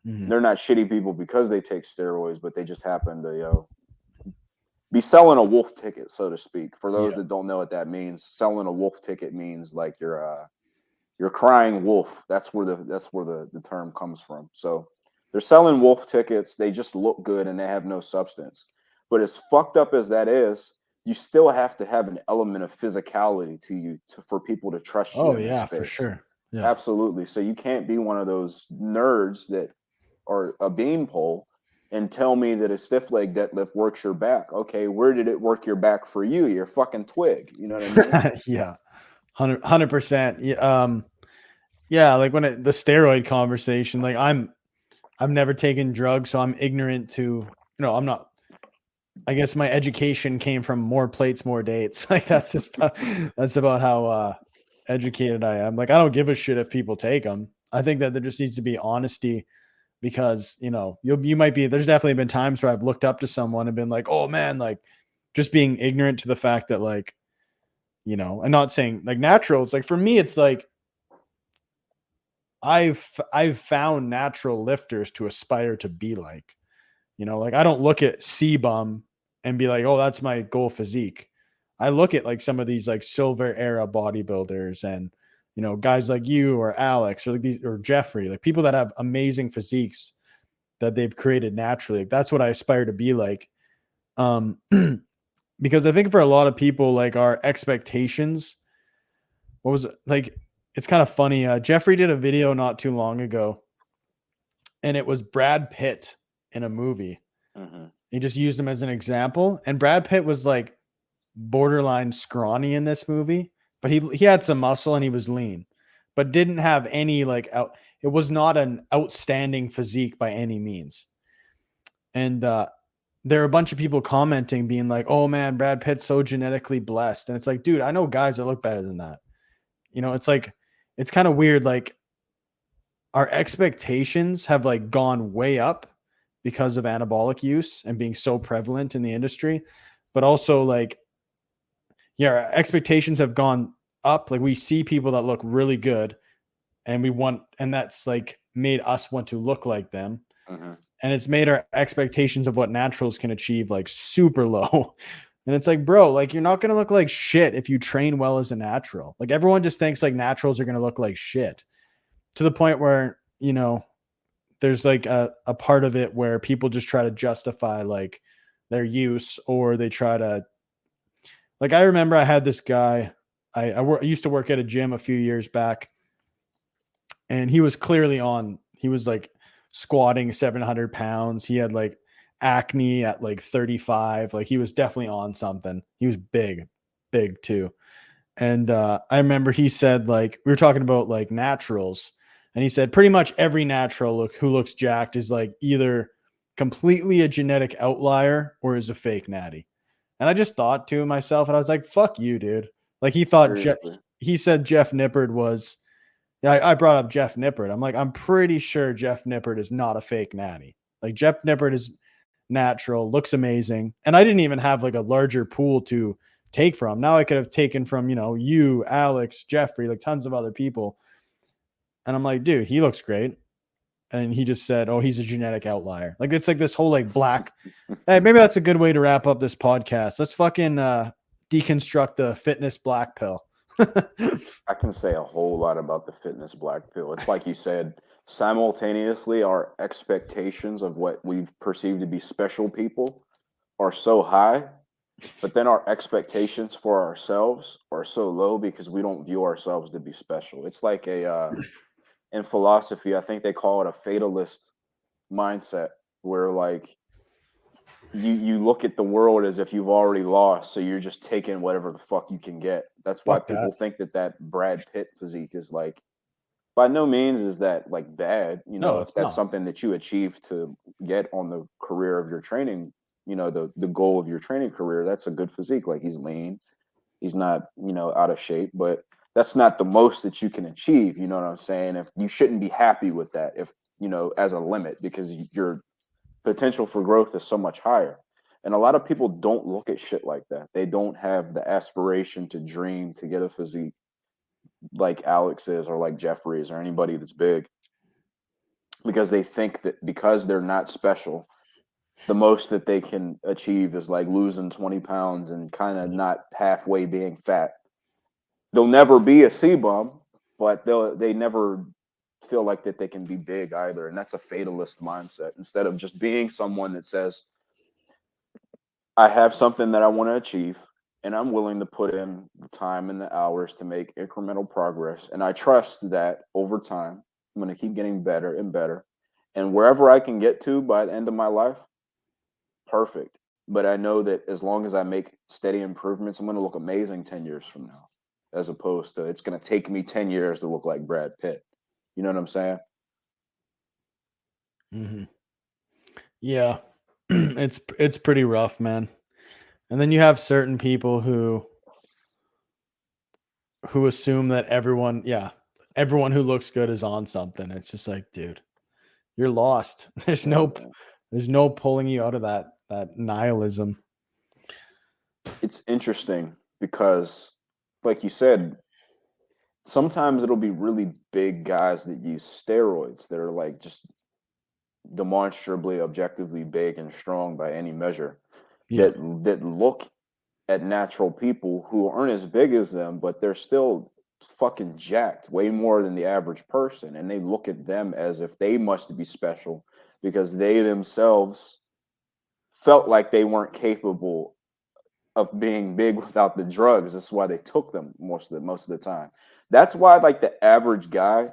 Speaker 2: They're not shitty people because they take steroids, but they just happen to be selling a wolf ticket, so to speak. For those that don't know what that means, selling a wolf ticket means like you're crying wolf. That's where the term comes from. So they're selling wolf tickets. They just look good and they have no substance. But as fucked up as that is, you still have to have an element of physicality to you for people to trust you in this space.
Speaker 1: For sure. Yeah.
Speaker 2: Absolutely. So you can't be one of those nerds that are a beanpole and tell me that a stiff leg deadlift works your back. Okay, where did it work your back for you? You're fucking twig. You know what I mean?
Speaker 1: Yeah. 100%. Yeah. Like the steroid conversation, like I've never taken drugs, so I'm ignorant to, I'm not, I guess my education came from more plates, more dates. Like that's about how educated I am. Like I don't give a shit if people take them. I think that there just needs to be honesty, because you might be, there's definitely been times where I've looked up to someone and been like, oh man, like just being ignorant to the fact that, like, I'm not saying like natural. It's like, for me, it's like I've found natural lifters to aspire to be like. Like I don't look at C-Bum and be like, oh, that's my goal physique. I look at like some of these like silver era bodybuilders and, guys like you or Alex or like these or Jeffrey, like people that have amazing physiques that they've created naturally. Like, that's what I aspire to be like. Because I think for a lot of people, like our expectations, what was it? Like, it's kind of funny. Jeffrey did a video not too long ago, and it was Brad Pitt in a movie. He just used him as an example. And Brad Pitt was like borderline scrawny in this movie, but he had some muscle and he was lean, but didn't have any like it was not an outstanding physique by any means. And there are a bunch of people commenting being like, oh man, Brad Pitt's so genetically blessed. And it's like, dude, I know guys that look better than that. It's like, it's kind of weird. Like our expectations have like gone way up because of anabolic use and being so prevalent in the industry, but also like, yeah, our expectations have gone up. Like we see people that look really good and that's like made us want to look like them. And it's made our expectations of what naturals can achieve like super low. And it's like, bro, like you're not going to look like shit if you train well as a natural. Like everyone just thinks like naturals are going to look like shit, to the point where, there's like a part of it where people just try to justify like their use, or they try to, like, I remember I had this guy, I used to work at a gym a few years back, and he was like squatting 700 pounds. He had like acne at like 35. Like he was definitely on something. He was big too. And I remember he said, like, we were talking about like naturals, and he said pretty much every natural who looks jacked is like either completely a genetic outlier or is a fake natty. And I just thought to myself, and I was like, fuck you, dude. Like he said Jeff Nippard was, I brought up Jeff Nippard. I'm like, I'm pretty sure Jeff Nippard is not a fake natty. Like Jeff Nippard is natural, looks amazing. And I didn't even have like a larger pool to take from. Now I could have taken from, you, Alex, Jeffrey, like tons of other people. And I'm like, dude, he looks great. and he just said, "Oh, he's a genetic outlier." Like it's like this whole like black. Hey, maybe that's a good way to wrap up this podcast. Let's fucking deconstruct the fitness black pill.
Speaker 2: I can say a whole lot about the fitness black pill. It's like you said, simultaneously, our expectations of what we perceive to be special people are so high, but then our expectations for ourselves are so low because we don't view ourselves to be special. It's like in philosophy, I think they call it a fatalist mindset, where like you look at the world as if you've already lost, so you're just taking whatever the fuck you can get. That's why
Speaker 1: Fuck
Speaker 2: people
Speaker 1: that.
Speaker 2: think that Brad Pitt physique is like, by no means is that like bad.
Speaker 1: No,
Speaker 2: If
Speaker 1: it's
Speaker 2: that's
Speaker 1: not.
Speaker 2: something that you achieve to get on the career of your training, the goal of your training career, that's a good physique. Like he's lean, he's not, out of shape, but that's not the most that you can achieve. You know what I'm saying? If you shouldn't be happy with that, if as a limit, because your potential for growth is so much higher. And a lot of people don't look at shit like that. They don't have the aspiration to dream to get a physique like Alex is, or like Jeffrey is, or anybody that's big, because they think that because they're not special, the most that they can achieve is like losing 20 pounds and kind of not halfway being fat. They'll never be a C-bum, but they never feel like that they can be big either. And that's a fatalist mindset. Instead of just being someone that says, I have something that I want to achieve, and I'm willing to put in the time and the hours to make incremental progress. And I trust that over time, I'm going to keep getting better and better. And wherever I can get to by the end of my life, perfect. But I know that as long as I make steady improvements, I'm going to look amazing 10 years from now, as opposed to it's going to take me 10 years to look like Brad Pitt. You know what I'm saying?
Speaker 1: Mm-hmm. Yeah, it's pretty rough, man. And then you have certain people who assume that everyone who looks good is on something. It's just like, dude, you're lost. There's
Speaker 2: Yeah,
Speaker 1: no pulling you out of that nihilism.
Speaker 2: it's interesting because, like you said, sometimes it'll be really big guys that use steroids that are like just demonstrably objectively big and strong by any measure,
Speaker 1: Yeah.
Speaker 2: that look at natural people who aren't as big as them, but they're still fucking jacked way more than the average person, and they look at them as if they must be special because they themselves felt like they weren't capable of being big without the drugs. That's why they took them most of the time. That's why like the average guy,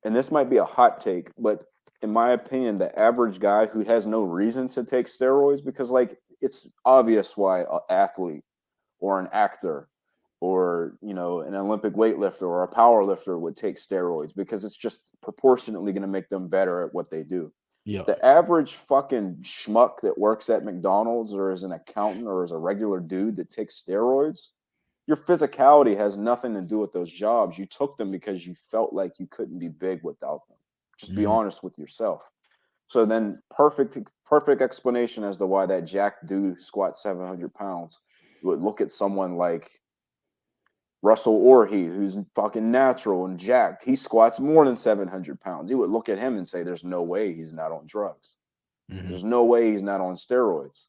Speaker 2: and this might be a hot take, but in my opinion, the average guy who has no reason to take steroids, because like it's obvious why an athlete or an actor or an Olympic weightlifter or a power lifter would take steroids, because it's just proportionately going to make them better at what they do.
Speaker 1: Yeah.
Speaker 2: The average fucking schmuck that works at McDonald's or as an accountant or as a regular dude that takes steroids, your physicality has nothing to do with those jobs. You took them because you felt like you couldn't be big without them. Just be honest with yourself. So then perfect explanation as to why that jacked dude who squats 700 pounds would look at someone like Russell Orhe, who's fucking natural and jacked. He squats more than 700 pounds. He would look at him and say, there's no way he's not on drugs.
Speaker 1: Mm-hmm.
Speaker 2: There's no way he's not on steroids.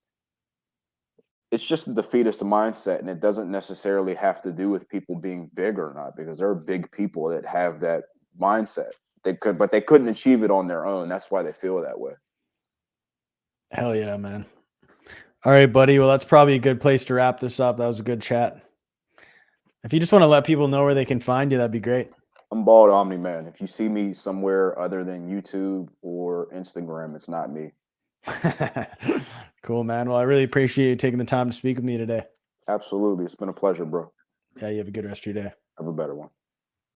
Speaker 2: It's just a defeatist mindset, and it doesn't necessarily have to do with people being big or not, because there are big people that have that mindset. But they couldn't achieve it on their own. That's why they feel that way.
Speaker 1: Hell yeah, man. All right, buddy. Well, that's probably a good place to wrap this up. That was a good chat. If you just want to let people know where they can find you, that'd be great.
Speaker 2: I'm Bald Omni Man. If you see me somewhere other than YouTube or Instagram, it's not me.
Speaker 1: Cool, man. Well, I really appreciate you taking the time to speak with me today.
Speaker 2: Absolutely. It's been a pleasure, bro.
Speaker 1: Yeah, you have a good rest of your day.
Speaker 2: Have a better one.